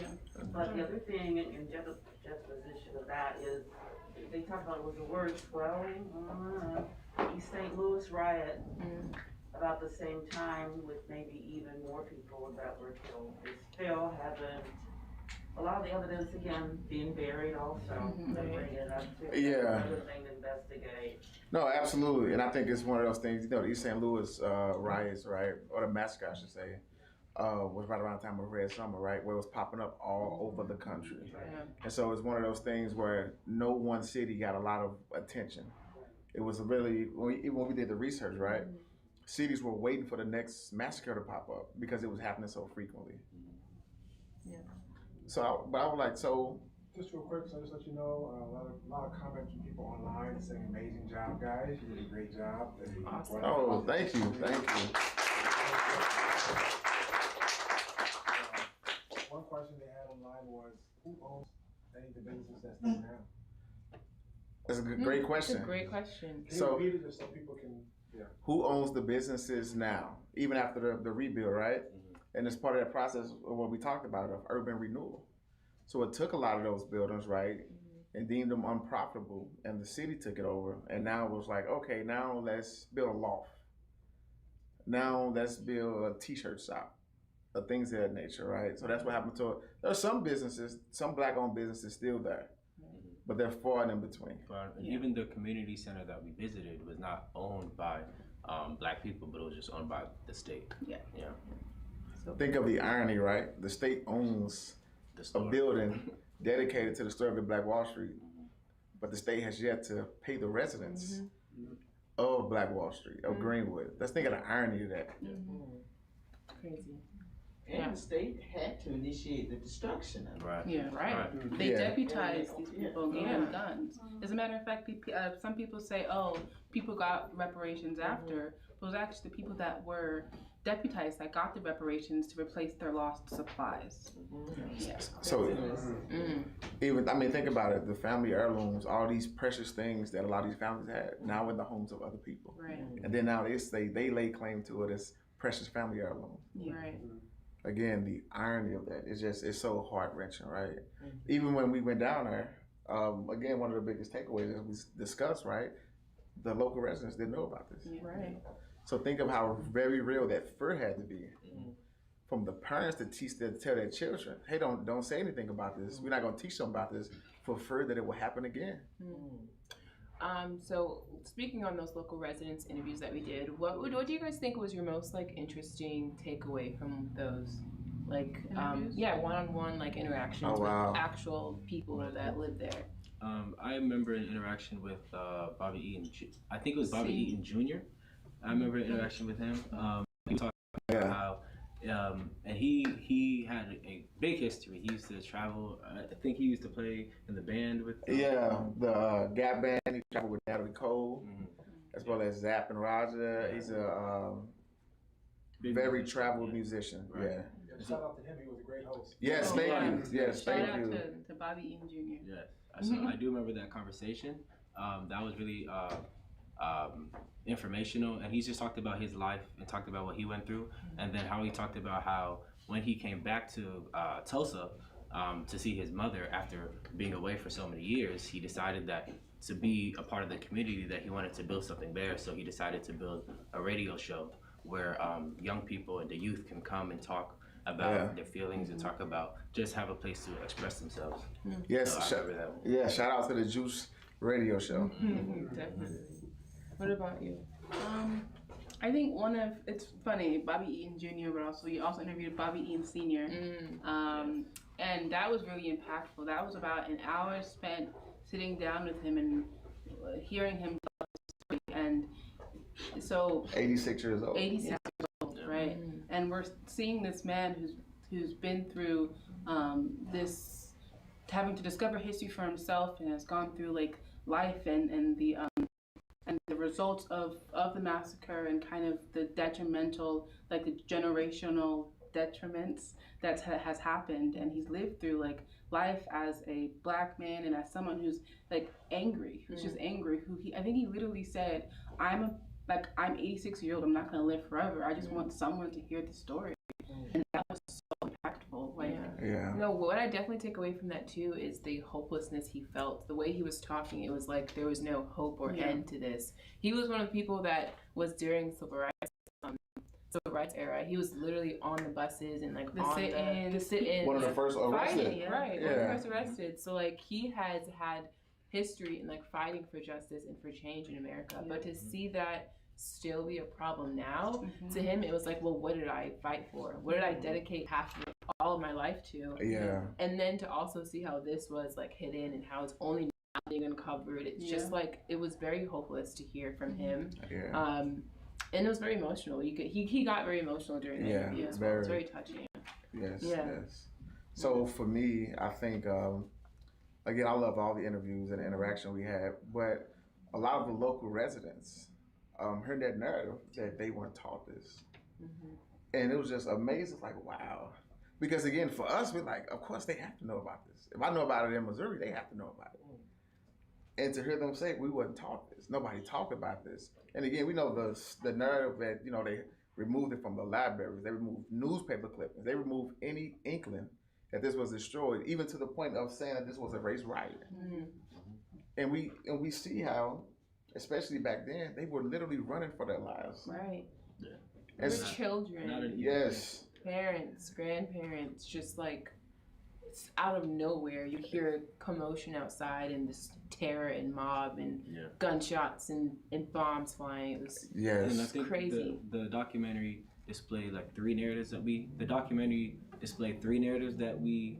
S: that. But the other thing in juxtaposition of that is they talk about it was the word swelling. East St. Louis riot about the same time with maybe even more people that were killed. They still haven't. A lot of the evidence again being buried also. They bring it up to another thing to investigate.
F: No, absolutely, and I think it's one of those things. You know, the East St. Louis riots, right, or the massacre, I should say, was right around the time of Red Summer, right, where it was popping up all over the country. And so it's one of those things where no one city got a lot of attention. It was really, even when we did the research, right, cities were waiting for the next massacre to pop up because it was happening so frequently. So, I was like,
H: just real quick, so just let you know, a lot of comments from people online saying, "Amazing job, guys! You did a great job."
F: Awesome. Oh, thank you.
H: One question they had online was, "Who owns any of the businesses that's there now?"
F: That's a great question.
R: That's a great question.
F: So,
H: repeat it just so people can.
F: Who owns the businesses now, even after the rebuild, right? And it's part of that process of what we talked about of urban renewal. So it took a lot of those buildings, right, and deemed them unprofitable, and the city took it over. And now it was like, okay, now let's build a loft. Now let's build a t-shirt shop, things of that nature, right? So that's what happened to it. There are some businesses, some black-owned businesses still there, but they're far and in between.
C: And even the community center that we visited was not owned by black people, but it was just owned by the state.
R: Yeah.
F: So think of the irony, right? The state owns a building dedicated to the story of the Black Wall Street, but the state has yet to pay the residents of Black Wall Street, of Greenwood. Let's think of the irony of that.
R: Crazy.
S: And the state had to initiate the destruction of it.
C: Right.
R: Yeah, right. They deputized these people and gave them guns. As a matter of fact, some people say, oh, people got reparations after, but it was actually the people that were deputized that got the reparations to replace their lost supplies.
F: So even, I mean, think about it, the family heirlooms, all these precious things that a lot of these families had, now in the homes of other people.
R: Right.
F: And then now they lay claim to it as precious family heirloom.
R: Right.
F: Again, the irony of that is just, it's so heart-wrenching, right? Even when we went down there, again, one of the biggest takeaways that we discussed, right? The local residents didn't know about this.
R: Right.
F: So think of how very real that fear had to be. From the parents to tell their children, hey, don't say anything about this. We're not gonna teach them about this for fear that it will happen again.
R: So speaking on those local residents interviews that we did, what do you guys think was your most interesting takeaway from those one-on-one interactions with actual people that live there?
C: I remember an interaction with Bobby Eaton. I think it was Bobby Eaton Jr. I remember an interaction with him. He talked about how, and he had a big history. He used to travel. I think he used to play in the band with.
F: The Gap Band. He traveled with Natalie Cole, as well as Zapp and Roger. He's a very traveled musician.
C: Right.
F: Yeah.
H: Shout out to him. He was a great host.
F: Yes, thank you. Yes, thank you.
R: Shout out to Bobby Eaton Jr.
C: Yes, so I do remember that conversation. That was really informational, and he just talked about his life and talked about what he went through, and then how he talked about how when he came back to Tulsa to see his mother after being away for so many years, he decided that to be a part of the community that he wanted to build something there. So he decided to build a radio show where young people and the youth can come and talk about their feelings and talk about, just have a place to express themselves.
F: Yes,
C: So
F: shout out to the Juice radio show.
R: Definitely. What about you? I think it's funny, Bobby Eaton Jr., but you also interviewed Bobby Eaton Sr. And that was really impactful. That was about an hour spent sitting down with him and hearing him tell his story. And so
F: 86 years old.
R: 86 years old, right? And we're seeing this man who's been through this, having to discover history for himself, and has gone through life and the results of the massacre, and kind of the detrimental, the generational detriments that has happened. And he's lived through life as a black man and as someone who's angry, who's just angry, I think he literally said, I'm 86 years old, I'm not gonna live forever. I just want someone to hear the story. And that was so impactful. No, what I definitely take away from that too is the hopelessness he felt. The way he was talking, it was like there was no hope or end to this. He was one of the people that was during civil rights era. He was literally on the buses and the sit-in.
F: One of the first arrested.
R: Right, one of the first arrested. So he has had history in fighting for justice and for change in America. But to see that still be a problem now, to him it was well, what did I fight for? What did I dedicate all of my life to? And then to also see how this was hidden and how it's only now being uncovered. It's just it was very hopeless to hear from him. And it was very emotional. He got very emotional during the interview as well. It was very touching.
F: Yes. So for me, I think again, I love all the interviews and the interaction we had, but a lot of the local residents heard that narrative that they weren't taught this. And it was just amazing, wow. Because again, for us, we're of course they have to know about this. If I know about it in Missouri, they have to know about it. And to hear them say, we wasn't taught this. Nobody talked about this. And again, we know the narrative that, they removed it from the libraries. They removed newspaper clippings. They removed any inkling that this was destroyed, even to the point of saying that this was a race riot. And we see how, especially back then, they were literally running for their lives.
T: Right.
F: Yeah.
T: As children,
F: yes,
T: parents, grandparents, just like it's out of nowhere. You hear commotion outside and this terror and mob and gunshots and bombs flying. It was
C: and I think
T: crazy.
C: The documentary displayed like three narratives that we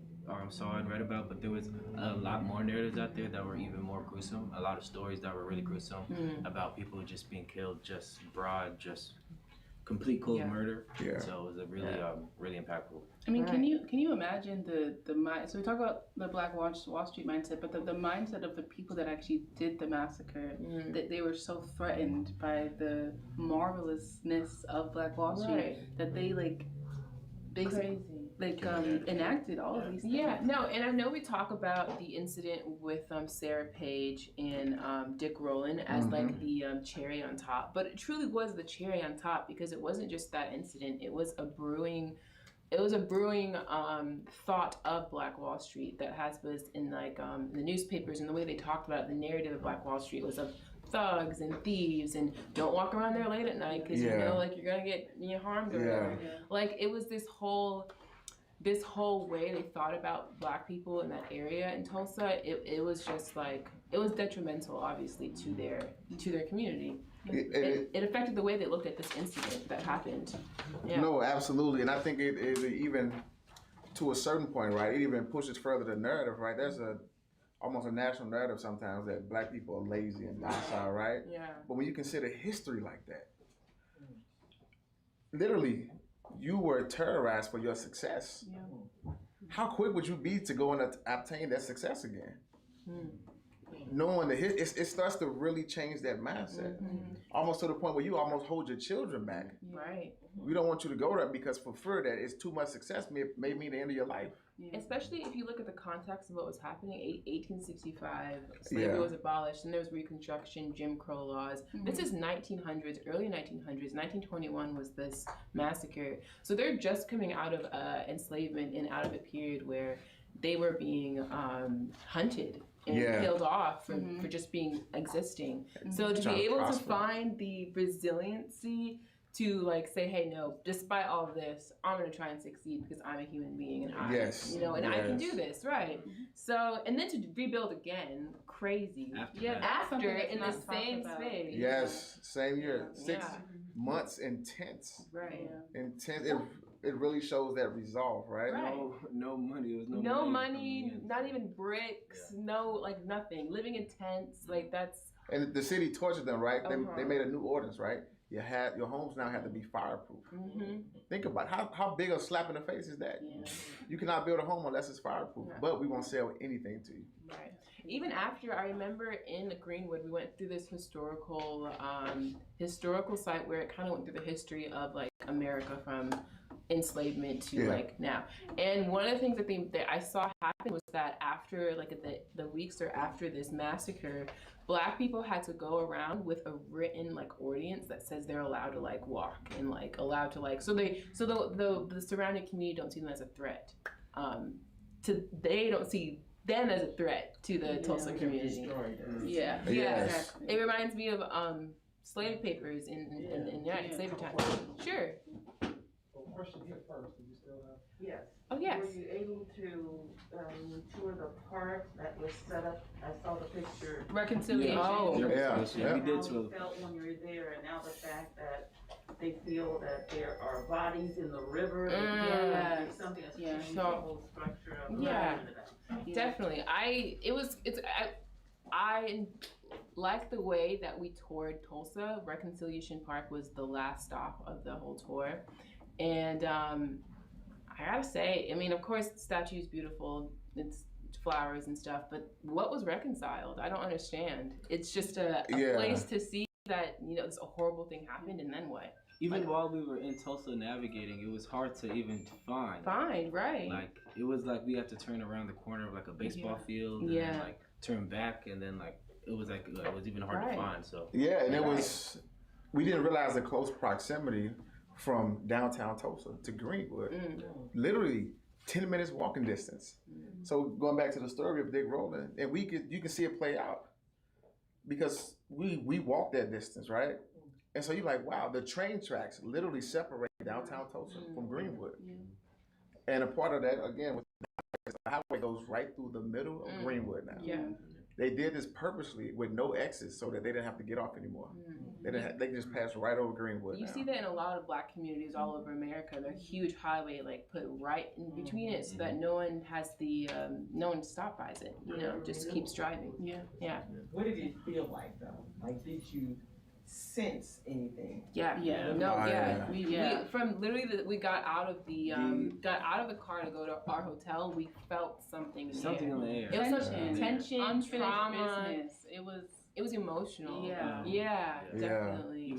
C: saw and read about, but there was a lot more narratives out there that were even more gruesome. A lot of stories that were really gruesome about people just being killed, just just complete cold murder. Yeah. So it was a really really impactful.
R: I mean, can you imagine the mind? So we talk about the Black Wall Street mindset, but the mindset of the people that actually did the massacre, that they were so threatened by the marvelousness of Black Wall Street that they basically enacted all of these things.
T: Yeah, no, and I know we talk about the incident with Sarah Page and Dick Rowland as like the cherry on top, but it truly was the cherry on top because it wasn't just that incident. It was a brewing thought of Black Wall Street that has been in the newspapers, and the way they talked about it, the narrative of Black Wall Street was of thugs and thieves and don't walk around there late at night because you know like you're gonna get harmed or whatever. Like it was this whole way they thought about Black people in that area in Tulsa. It was just like it was detrimental, obviously, to their community. It affected the way they looked at this incident that happened. Yeah.
F: No, absolutely, and I think it even to a certain point, right? It even pushes further the narrative, right? There's almost a national narrative sometimes that Black people are lazy and docile, right?
T: Yeah.
F: But when you consider history like that, literally, you were terrorized for your success.
T: Yeah.
F: How quick would you be to go and obtain that success again? Knowing the it starts to really change that mindset, almost to the point where you almost hold your children back.
T: Right.
F: We don't want you to go there because for fear that it's too much success may mean the end of your life.
T: Yeah. Especially if you look at the context of what was happening, 1865, slavery was abolished, and there was Reconstruction, Jim Crow laws. This is 1900s, early 1900s. 1921 was this massacre. So they're just coming out of enslavement and out of a period where they were being hunted and killed off for just existing. So to be able to find the resiliency to say, hey, no, despite all of this, I'm gonna try and succeed because I'm a human being and I can do this, right? So, and then to rebuild again, crazy. After in the same space.
F: Yes, same year, 6 months intense.
T: Right.
F: Intense. It really shows that resolve, right?
C: No money. There was
T: no money, not even bricks, no nothing. Living in tents, that's.
F: And the city tortured them, right? They made a new ordinance, right? Your homes now have to be fireproof. Think about how big a slap in the face is that? You cannot build a home unless it's fireproof, but we won't sell anything to you.
T: Right. Even after, I remember in Greenwood, we went through this historical site where it kind of went through the history of America from enslavement to now. And one of the things that I saw happen was that after the weeks or after this massacre, Black people had to go around with a written ordinance that says they're allowed to walk and allowed to so the surrounding community don't see them as a threat. They don't see them as a threat to the Tulsa community. Yeah. Exactly. It reminds me of slave papers in slavery time. Sure.
S: Question here first. Did you still have? Yes.
T: Oh, yes.
S: Were you able to tour the park that was set up? I saw the picture.
T: Reconciliation.
S: Yeah. We did tour. Felt when you were there, and now the fact that they feel that there are bodies in the river. There's something that's changed the whole structure of life.
T: Definitely. I like the way that we toured Tulsa. Reconciliation Park was the last stop of the whole tour. And I gotta say, I mean, of course, the statue is beautiful. It's flowers and stuff, but what was reconciled? I don't understand. It's just a place to see that, this horrible thing happened, and then what?
C: Even while we were in Tulsa navigating, it was hard to even find.
T: Right.
C: It was we had to turn around the corner of a baseball field, and then turn back, and then it was it was even hard to find. So
F: and it was. We didn't realize the close proximity from downtown Tulsa to Greenwood. Literally 10 minutes walking distance. So going back to the story of Dick Rowland, and you can see it play out because we walked that distance, right? And so you're like, wow, the train tracks literally separate downtown Tulsa from Greenwood. And a part of that, again, with the highway goes right through the middle of Greenwood now.
R: Yeah.
F: They did this purposely with no exits so that they didn't have to get off anymore. They just passed right over Greenwood.
T: You see that in a lot of black communities all over America. They're huge highway like put right in between it so that no one has no one stops it. Just keeps driving. Yeah.
S: What did it feel like though? Like, did you sense anything?
T: We from literally we got out of the car to go to our hotel. We felt something in the air. It was such tension,
R: unfinished
T: trauma.
R: business.
T: It was emotional. Definitely.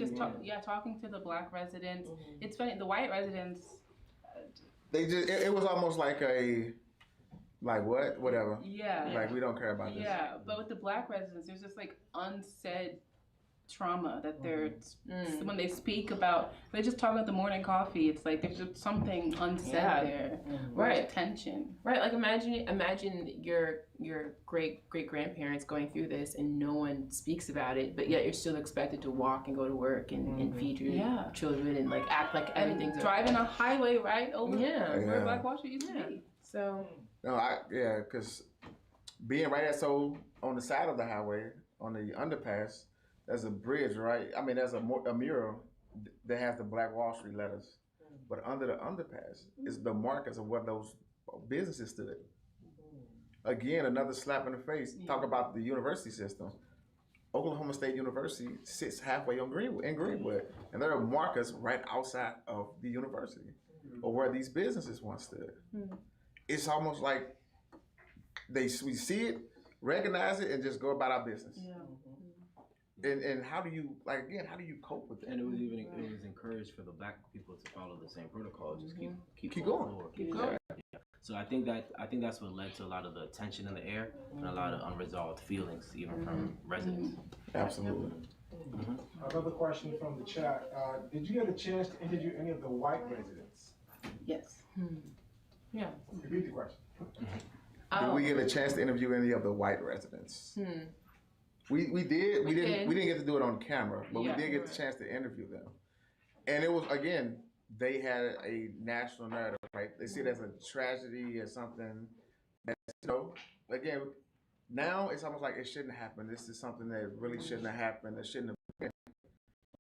R: Talking to the black residents. It's funny. The white residents.
F: It was almost like whatever.
R: Yeah.
F: Like, we don't care about this.
R: Yeah, but with the black residents, there's just like unsaid trauma that they're when they speak about. They just talk about the morning coffee. It's like there's just something unsaid there.
T: Right.
R: Tension.
T: Right. Like imagine your great grandparents going through this and no one speaks about it, but yet you're still expected to walk and go to work and feed your children and like act like everything's
R: driving a highway right over where Black Wall Street used to be.
T: So
F: because being right on the side of the highway on the underpass, there's a bridge, right? I mean, there's a mural that has the Black Wall Street letters, but under the underpass is the markers of what those businesses stood. Again, another slap in the face. Talk about the university system. Oklahoma State University sits halfway in Greenwood, and there are markers right outside of the university, or where these businesses once stood. It's almost like we see it, recognize it, and just go about our business. And how do you cope with that?
U: And it was encouraged for the black people to follow the same protocol. Just keep
F: going.
U: Keep going. Yeah. So I think that's what led to a lot of the tension in the air and a lot of unresolved feelings, even from residents.
F: Absolutely.
H: Another question from the chat. Did you get a chance to interview any of the white residents?
T: Yes. Yeah.
H: Repeat the question.
F: Did we get a chance to interview any of the white residents? We did. We didn't get to do it on camera, but we did get the chance to interview them. And it was, again, they had a national narrative, right? They see it as a tragedy or something that's, again, now it's almost like it shouldn't happen. This is something that really shouldn't have happened. It shouldn't have been.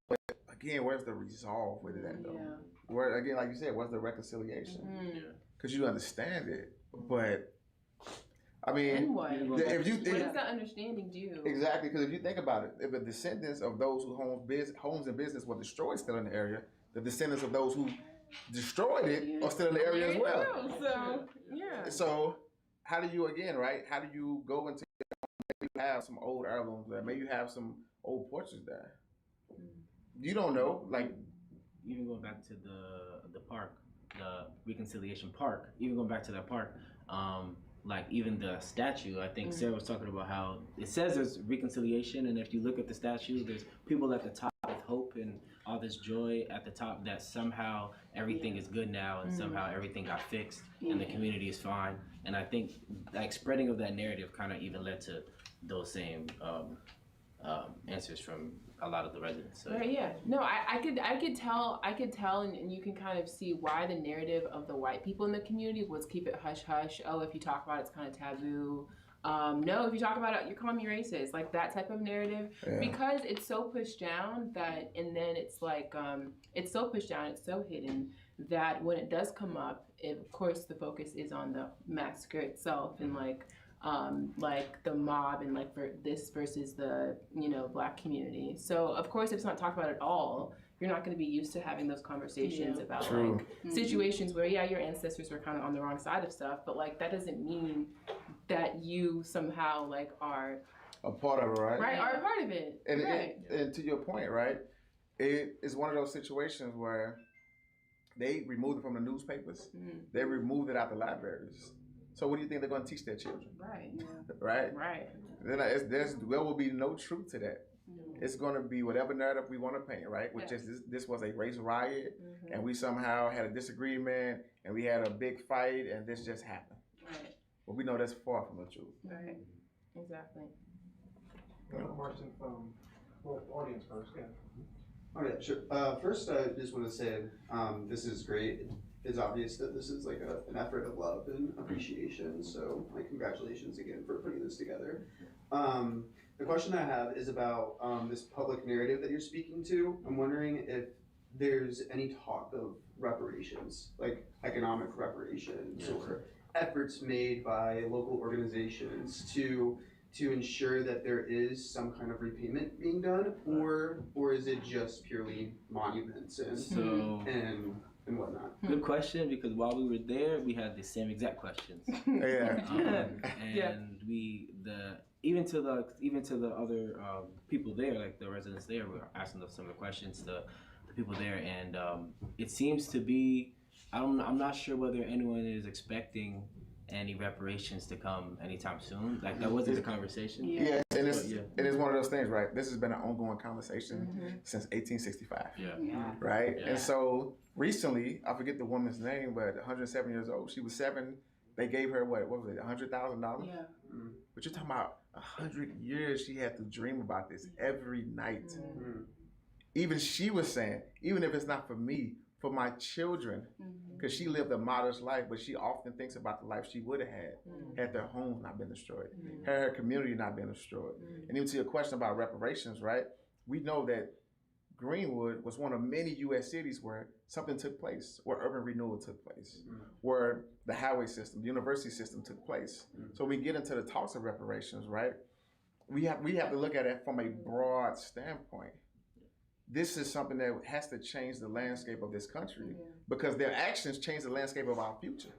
F: But again, where's the resolve with that though? Where, again, like you said, where's the reconciliation? Because you understand it, but I mean,
T: and what? What does that understanding do?
F: Exactly, because if you think about it, if the descendants of those who homes and business were destroyed still in the area, the descendants of those who destroyed it are still in the area as well. So how do you, again, right? How do you go into maybe you have some old heirlooms there, maybe you have some old portraits there. You don't know, like
U: even going back to the park, the Reconciliation Park, even going back to that park, like even the statue, I think Sarah was talking about how it says there's reconciliation, and if you look at the statue, there's people at the top with hope and all this joy at the top that somehow everything is good now and somehow everything got fixed and the community is fine. And I think like spreading of that narrative kind of even led to those same answers from a lot of the residents. So.
T: Right, yeah. No, I could tell, and you can kind of see why the narrative of the white people in the community was keep it hush hush. Oh, if you talk about it, it's kind of taboo. No, if you talk about it, you're calling me racist. Like that type of narrative, because it's so pushed down that, and then it's like, it's so pushed down, it's so hidden that when it does come up, of course the focus is on the massacre itself and like the mob and like this versus the black community. So of course if it's not talked about at all, you're not going to be used to having those conversations about like situations where your ancestors were kind of on the wrong side of stuff, but like that doesn't mean that you somehow like are
F: a part of it, right?
T: Right, are a part of it.
F: And, and to your point, right? It is one of those situations where they removed it from the newspapers. They removed it out the libraries. So what do you think they're going to teach their children?
T: Right.
F: Right?
T: Right.
F: Then there will be no truth to that. It's going to be whatever narrative we want to paint, right? Which is this was a race riot, and we somehow had a disagreement, and we had a big fight, and this just happened.
T: Right.
F: But we know that's far from the truth.
T: Right. Exactly.
H: Question from the audience first. Yeah.
I: Oh yeah, sure. First, I just want to say this is great. It's obvious that this is like an effort of love and appreciation. So, like, congratulations again for putting this together. The question I have is about this public narrative that you're speaking to. I'm wondering if there's any talk of reparations, like economic reparations, or efforts made by local organizations to ensure that there is some kind of repayment being done, or is it just purely monuments and whatnot?
U: Good question, because while we were there, we had the same exact questions. And even to the other people there, like the residents there, we were asking them some of the questions to the people there, and it seems to be, I'm not sure whether anyone is expecting any reparations to come anytime soon. Like, that wasn't the conversation.
F: Yeah, and it is one of those things, right? This has been an ongoing conversation since 1865. Right?
U: Yeah.
F: And so recently, I forget the woman's name, but 107 years old. She was 7. They gave her what was it, $100,000?
T: Yeah.
F: But you're talking about 100 years she had to dream about this every night. Even she was saying, even if it's not for me, for my children, because she lived a modest life, but she often thinks about the life she would have had their homes not been destroyed, had her community not been destroyed. And even to your question about reparations, right? We know that Greenwood was one of many U.S. cities where something took place, where urban renewal took place, where the highway system, the university system took place. So we get into the talks of reparations, right? We have to look at it from a broad standpoint. This is something that has to change the landscape of this country because their actions change the landscape of our future.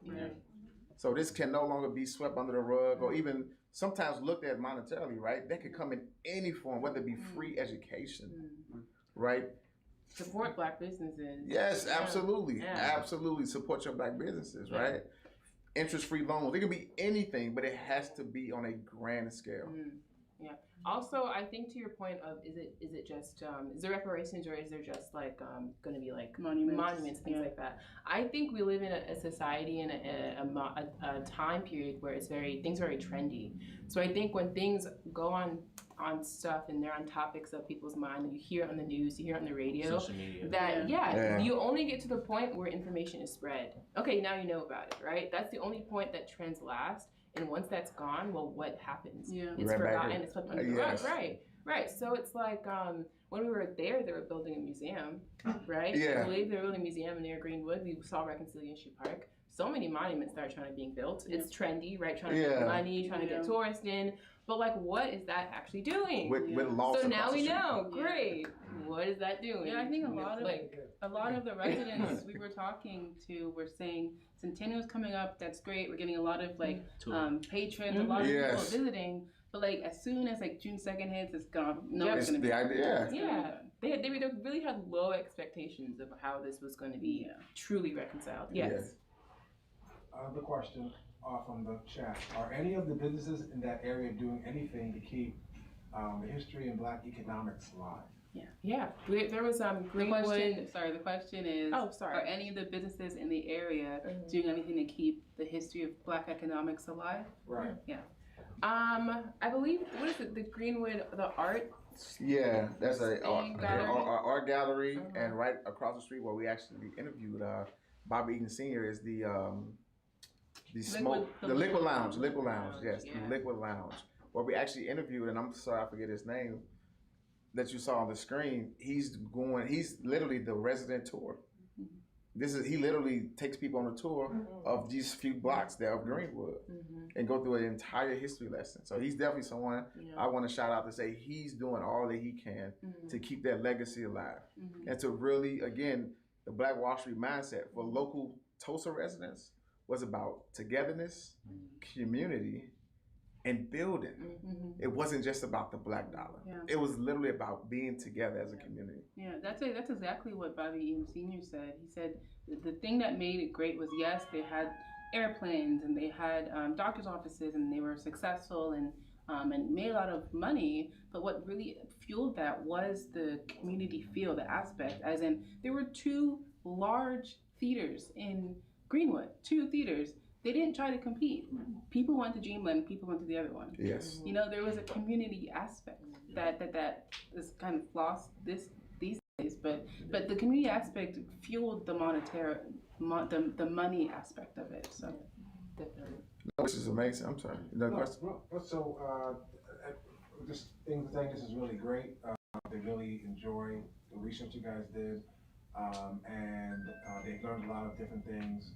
F: So this can no longer be swept under the rug or even sometimes looked at monetarily, right? That could come in any form, whether it be free education, right?
T: Support Black businesses.
F: Yes, absolutely. Absolutely. Support your Black businesses, right? Interest-free loans. It can be anything, but it has to be on a grand scale.
T: Yeah. Also, I think to your point of is it just is there reparations or is there just like going to be like monuments things like that? I think we live in a society and a time period where things are very trendy. So I think when things go on stuff and they're on topics of people's mind, and you hear it on the news, you hear it on the radio,
U: social media.
T: That you only get to the point where information is spread. Okay, now you know about it, right? That's the only point that trends last. And once that's gone, well, what happens? It's forgotten. It's swept under the rug. Right. So it's like when we were there, they were building a museum, right? I believe they were building a museum near Greenwood. We saw Reconciliation Park. So many monuments that are trying to be built. It's trendy, right? Trying to get money, trying to get tourists in. But like, what is that actually doing?
F: With laws.
T: So now we know. Great. What is that doing?
R: Yeah, I think a lot of the residents we were talking to were saying Centennial's coming up. That's great. We're getting a lot of patrons, a lot of people visiting. But like as soon as like June 2nd hits, it's gone. No one's going to be.
F: The idea.
T: Yeah. They really had low expectations of how this was going to be truly reconciled. Yes.
H: The question from the chat: are any of the businesses in that area doing anything to keep the history and Black economics alive?
T: Yeah. There was Greenwood.
R: The question is: are any of the businesses in the area doing anything to keep the history of Black economics alive?
H: Right.
R: Yeah.
T: I believe what is it? The Greenwood, the art.
F: Yeah, that's an art gallery, and right across the street where we actually interviewed Bobby Eaton Sr. is the Liquid Lounge. Yes, the Liquid Lounge, where we actually interviewed, and I'm sorry I forget his name, that you saw on the screen. He's literally the resident tour. He literally takes people on a tour of these few blocks there of Greenwood and go through an entire history lesson. So he's definitely someone I want to shout out to say he's doing all that he can to keep that legacy alive and to really, again, the Black Wall Street mindset for local Tulsa residents was about togetherness, community, and building. It wasn't just about the Black dollar. It was literally about being together as a community.
R: Yeah, that's exactly what Bobby Eaton Sr. said. He said the thing that made it great was, yes, they had airplanes and they had doctor's offices and they were successful and and made a lot of money. But what really fueled that was the community feel, the aspect, as in there were 2 large theaters in Greenwood, 2 theaters. They didn't try to compete. People went to Dreamland, people went to the other one.
F: Yes.
R: You know, there was a community aspect that is kind of lost these days. But the community aspect fueled the the money aspect of it. So definitely.
F: Which is amazing. I'm sorry. Another question?
H: So, this is really great. They really enjoy the research you guys did, and they've learned a lot of different things.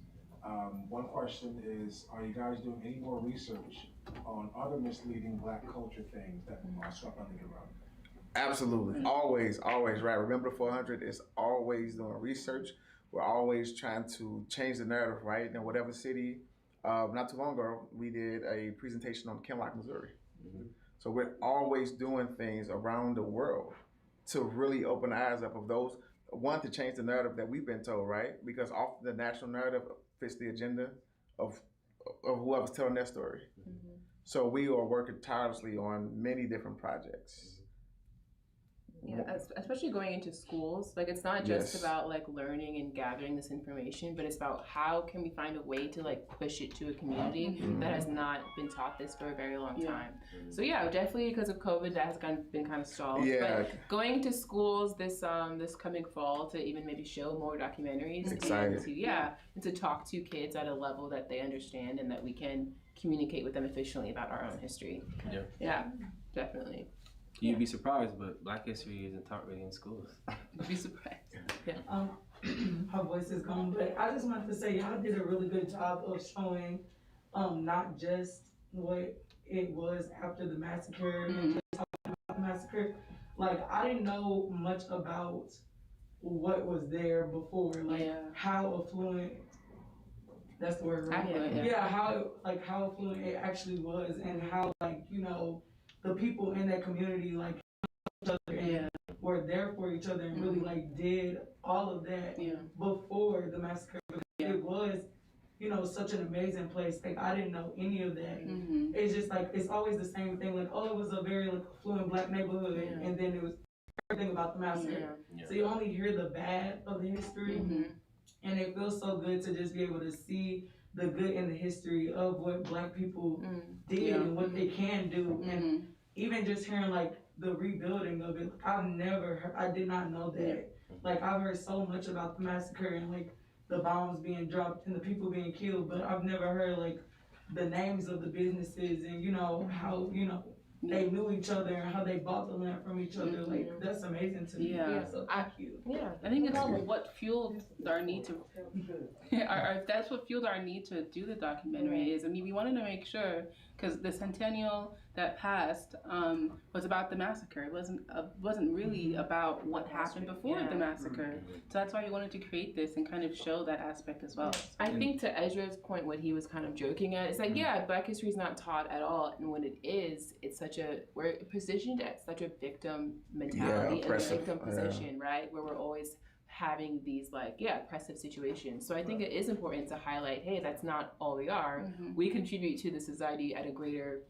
H: One question is, are you guys doing any more research on other misleading Black culture things that are swept under the rug?
F: Absolutely. Always, right? Remember the 400 is always doing research. We're always trying to change the narrative, right? In whatever city, not too long ago, we did a presentation on Kinloch, Missouri. So we're always doing things around the world to really open the eyes up of those, one, to change the narrative that we've been told, right? Because often the national narrative fits the agenda of whoever's telling their story. So we are working tirelessly on many different projects.
T: Yeah, especially going into schools, like it's not just about like learning and gathering this information, but it's about how can we find a way to like push it to a community that has not been taught this for a very long time. So yeah, definitely because of COVID that has been kind of stalled. But going into schools this coming fall to even maybe show more documentaries and to talk to kids at a level that they understand and that we can communicate with them efficiently about our own history. Yeah, definitely.
U: You'd be surprised, but Black history isn't taught really in schools.
R: You'd be surprised.
J: Her voice is gone, but I just wanted to say y'all did a really good job of showing not just what it was after the massacre, just talking about the massacre. Like I didn't know much about what was there before, like how affluent. That's the word. Right? How affluent it actually was, and how the people in that community like each other and were there for each other and really like did all of that before the massacre. It was, such an amazing place. Like I didn't know any of that. It's just like it's always the same thing. Like it was a very like affluent Black neighborhood, and then it was everything about the massacre. So you only hear the bad of the history, and it feels so good to just be able to see the good in the history of what Black people did and what they can do, and even just hearing like the rebuilding of it. I did not know that. Like I've heard so much about the massacre and like the bombs being dropped and the people being killed, but I've never heard like the names of the businesses and how they knew each other and how they bought the land from each other. Like that's amazing to me. So thank you.
R: I think it's what fueled our need to. That's what fueled our need to do the documentary. Is we wanted to make sure because the centennial that passed was about the massacre. It wasn't really about what happened before the massacre. So that's why we wanted to create this and kind of show that aspect as well.
T: I think to Ezra's point, what he was kind of joking at is like, Black history is not taught at all, and when it is, we're positioned at such a victim mentality and a victim position, right? Where we're always having these oppressive situations. So I think it is important to highlight, hey, that's not all we are. We contribute to the society at a greater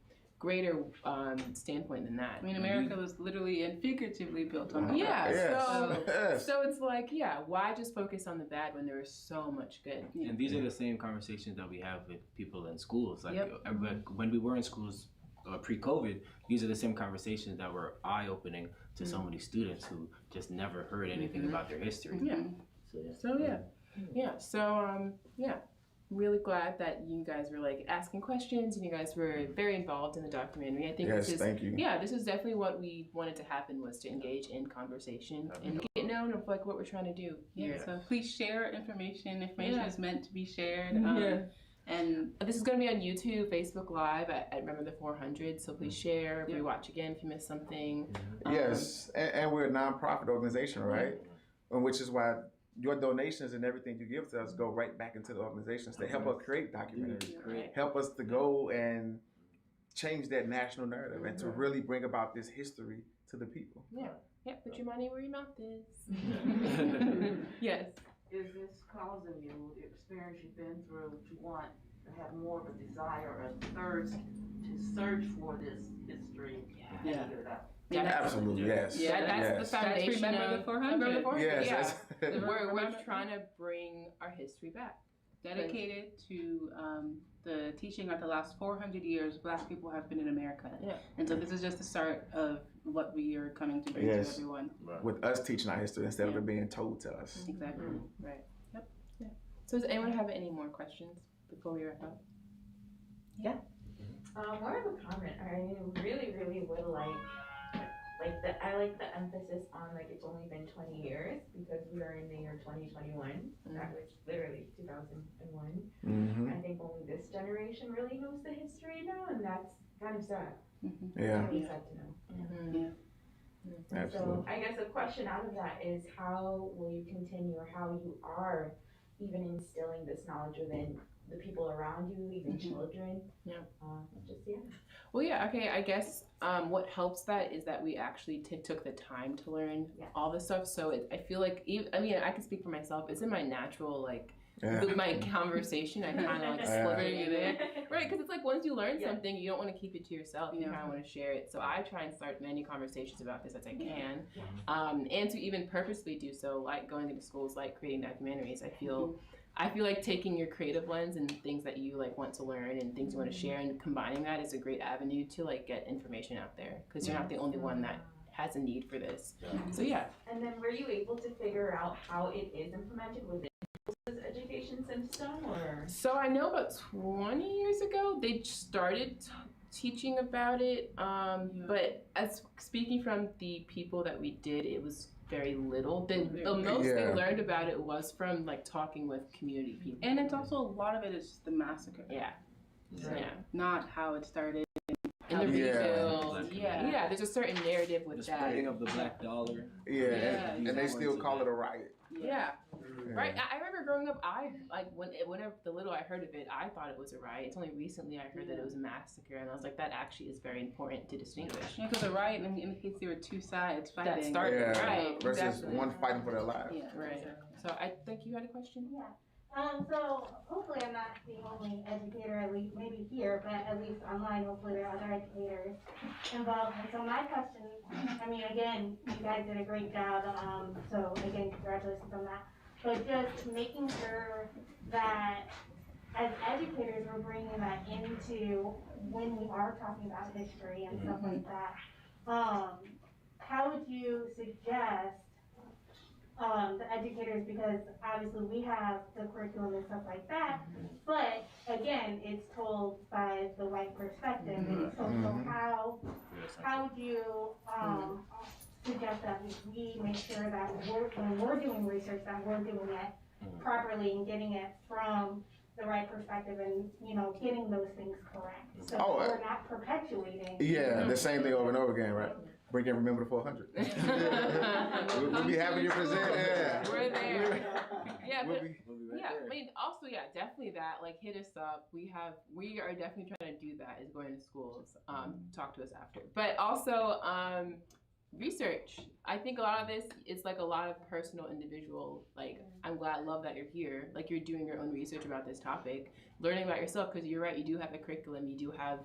T: standpoint than that.
R: I mean, America was literally and figuratively built on
T: So it's like, why just focus on the bad when there is so much good?
U: And these are the same conversations that we have with people in schools. Like when we were in schools pre-COVID, these are the same conversations that were eye-opening to so many students who just never heard anything about their history. Really glad that you guys were like asking questions and you guys were very involved in the documentary. I think
F: thank you.
T: This is definitely what we wanted to happen, was to engage in conversation and get known of like what we're trying to do here.
R: So please share information. Information is meant to be shared.
T: And this is going to be on YouTube, Facebook Live at Remember the 400. So please share, rewatch again if you missed something.
F: Yes, and we're a nonprofit organization, right? Which is why your donations and everything you give to us go right back into the organizations to help us create documentaries, help us to go and change that national narrative and to really bring about this history to the people.
T: Put your money where your mouth is.
S: Yes. Is this causing you, the experience you've been through, to want have more of a desire or a thirst to search for this history and figure it out.
F: Absolutely, yes.
T: Yeah, that's the foundation.
R: Remember the 400.
F: Yes.
T: We're trying to bring our history back.
R: Dedicated to the teaching of the last 400 years Black people have been in America.
T: Yeah.
R: And so this is just the start of what we are coming to bring to everyone.
F: With us teaching our history instead of it being told to us.
R: Exactly.
T: Right. Yep. Yeah. So does anyone have any more questions before we wrap up? Yeah.
K: More of a comment. I really would I like the emphasis on like it's only been 20 years because we are in the year 2021. That was literally 2001. I think only this generation really knows the history now, and that's kind of sad.
F: Yeah.
K: Really sad to know.
F: Absolutely.
K: So I guess a question out of that is how will you continue, or how you are even instilling this knowledge within the people around you, even children?
T: Well, yeah, okay, I guess what helps that is that we actually took the time to learn all this stuff. So I feel like, I can speak for myself, it's in my natural, my conversation, I kind of slip it in. Right, because it's like once you learn something, you don't want to keep it to yourself, you kind of want to share it. So I try and start many conversations about this as I can. And to even purposely do so, like going into schools, like creating documentaries, I feel like taking your creative lens and things that you want to learn and things you want to share and combining that is a great avenue to get information out there, because you're not the only one that has a need for this. So yeah.
K: And then were you able to figure out how it is implemented within the education system, or?
T: So I know about 20 years ago they started teaching about it, but as speaking from the people that we did, it was very little. The most they learned about it was from talking with community people.
R: And it's also a lot of it is just the massacre.
T: Yeah.
R: Not how it started.
T: In the rebuild. Yeah, there's a certain narrative with that.
U: The spreading of the black dollar.
F: And they still call it a riot.
T: Yeah. Right. I remember growing up, whenever the little I heard of it, I thought it was a riot. It's only recently I heard that it was a massacre, and I was like, that actually is very important to distinguish.
R: Yeah, because a riot indicates there were two sides fighting.
T: That started, right.
F: Versus
T: exactly.
F: one fighting for their lives.
R: Yeah,
T: right. So I think you had a question?
V: Yeah. So hopefully I'm not the only educator, at least maybe here, but at least online, hopefully there are other educators involved. And so my question, again, you guys did a great job. So again, congratulations on that. But just making sure that as educators, we're bringing that into when we are talking about history and stuff like that. How would you suggest the educators, because obviously we have the curriculum and stuff like that, but again, it's told by the white perspective. So how would you suggest that we make sure that when we're doing research, that we're doing it properly and getting it from the right perspective and, getting those things correct. So we're not perpetuating.
F: Yeah, the same thing over and over again, right? Bring and remember the 400. We'll be happy to present.
T: We're there. Definitely that. Hit us up. We are definitely trying to do that. Is going to schools. Talk to us after. But also research. I think a lot of this is a lot of personal, individual. I'm glad, love that you're here. You're doing your own research about this topic, learning about yourself, because you're right. You do have a curriculum. You do have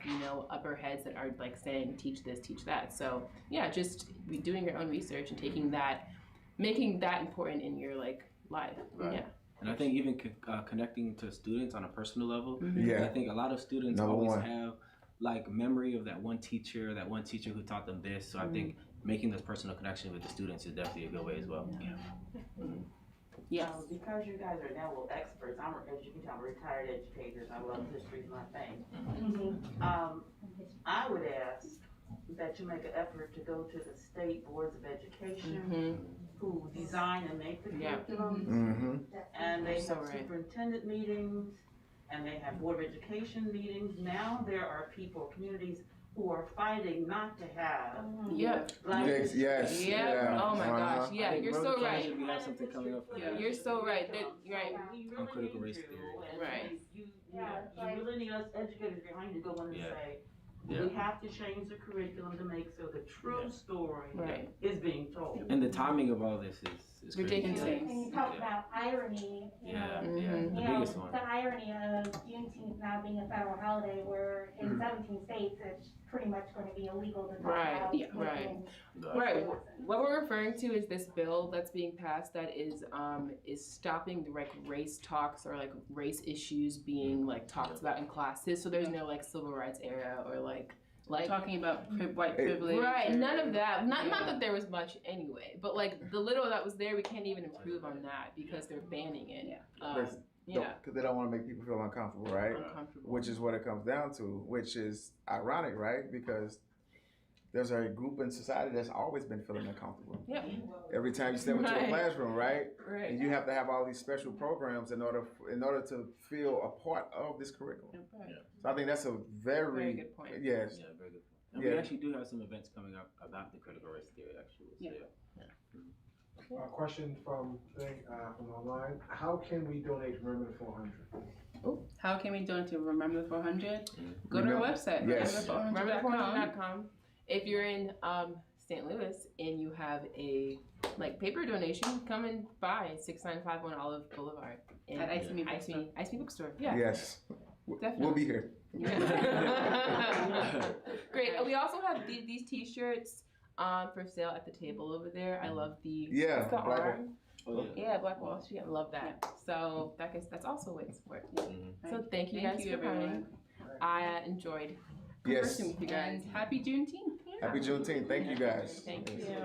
T: upper heads that are saying teach this, teach that. So yeah, just doing your own research and taking that, making that important in your life.
U: Right.
T: Yeah.
U: And I think even connecting to students on a personal level.
F: Yeah.
U: I think a lot of students always have memory of that one teacher who taught them this. So I think making this personal connection with the students is definitely a good way as well.
S: Yes. Because you guys are now experts, I'm a retired educator, and I love history is my thing. I would ask that you make an effort to go to the state boards of education who design and make the curriculum. And they have superintendent meetings, and they have board of education meetings. Now there are communities who are fighting not to have black history.
T: Oh my gosh. Yeah, you're so right.
U: We have something coming up.
T: You're so right. You're right.
U: On critical race theory.
T: Right.
S: You really need us educators behind you to go in and say, we have to change the curriculum to make so the true story is being told.
U: And the timing of all this is
V: ridiculous. And you talk about irony.
U: The biggest one.
V: The irony of Juneteenth now now being a federal holiday, where in 17 states it's pretty much going to be illegal to talk about.
T: Yeah, right. What we're referring to is this bill that's being passed that is stopping the like race talks or like race issues being like talked about in classes. So there's no like civil rights era or like
R: talking about white privilege.
T: Right, none of that. Not that there was much anyway, but like the little that was there, we can't even improve on that because they're banning it.
F: Because they don't want to make people feel uncomfortable, right? Which is what it comes down to, which is ironic, right? Because there's a group in society that's always been feeling uncomfortable.
T: Yeah.
F: Every time you step into a classroom, right? And you have to have all these special programs in order to feel a part of this curriculum. So I think that's a very
T: good point.
F: Yes.
U: Yeah, very good point. And we actually do have some events coming up about the critical race theory, actually.
H: Question from online. How can we donate to Remember the 400?
R: How can we donate to Remember the 400? Go to our website,
F: Yes.
T: RememberThe400.com. If you're in St. Louis and you have a like paper donation, come and buy 6951 Olive Boulevard
R: At Ice Me
T: Bookstore. Yeah.
F: Yes.
T: Definitely.
F: We'll be here.
T: Great. We also have these T-shirts for sale at the table over there. I love the
F: Yeah,
T: the
F: Black
T: arm. Yeah, Black Wall Street. I love that. So that's also a way to support. So thank you guys for coming. I enjoyed conversing with you guys.
R: Happy Juneteenth.
F: Happy Juneteenth. Thank you guys.
T: Thank you.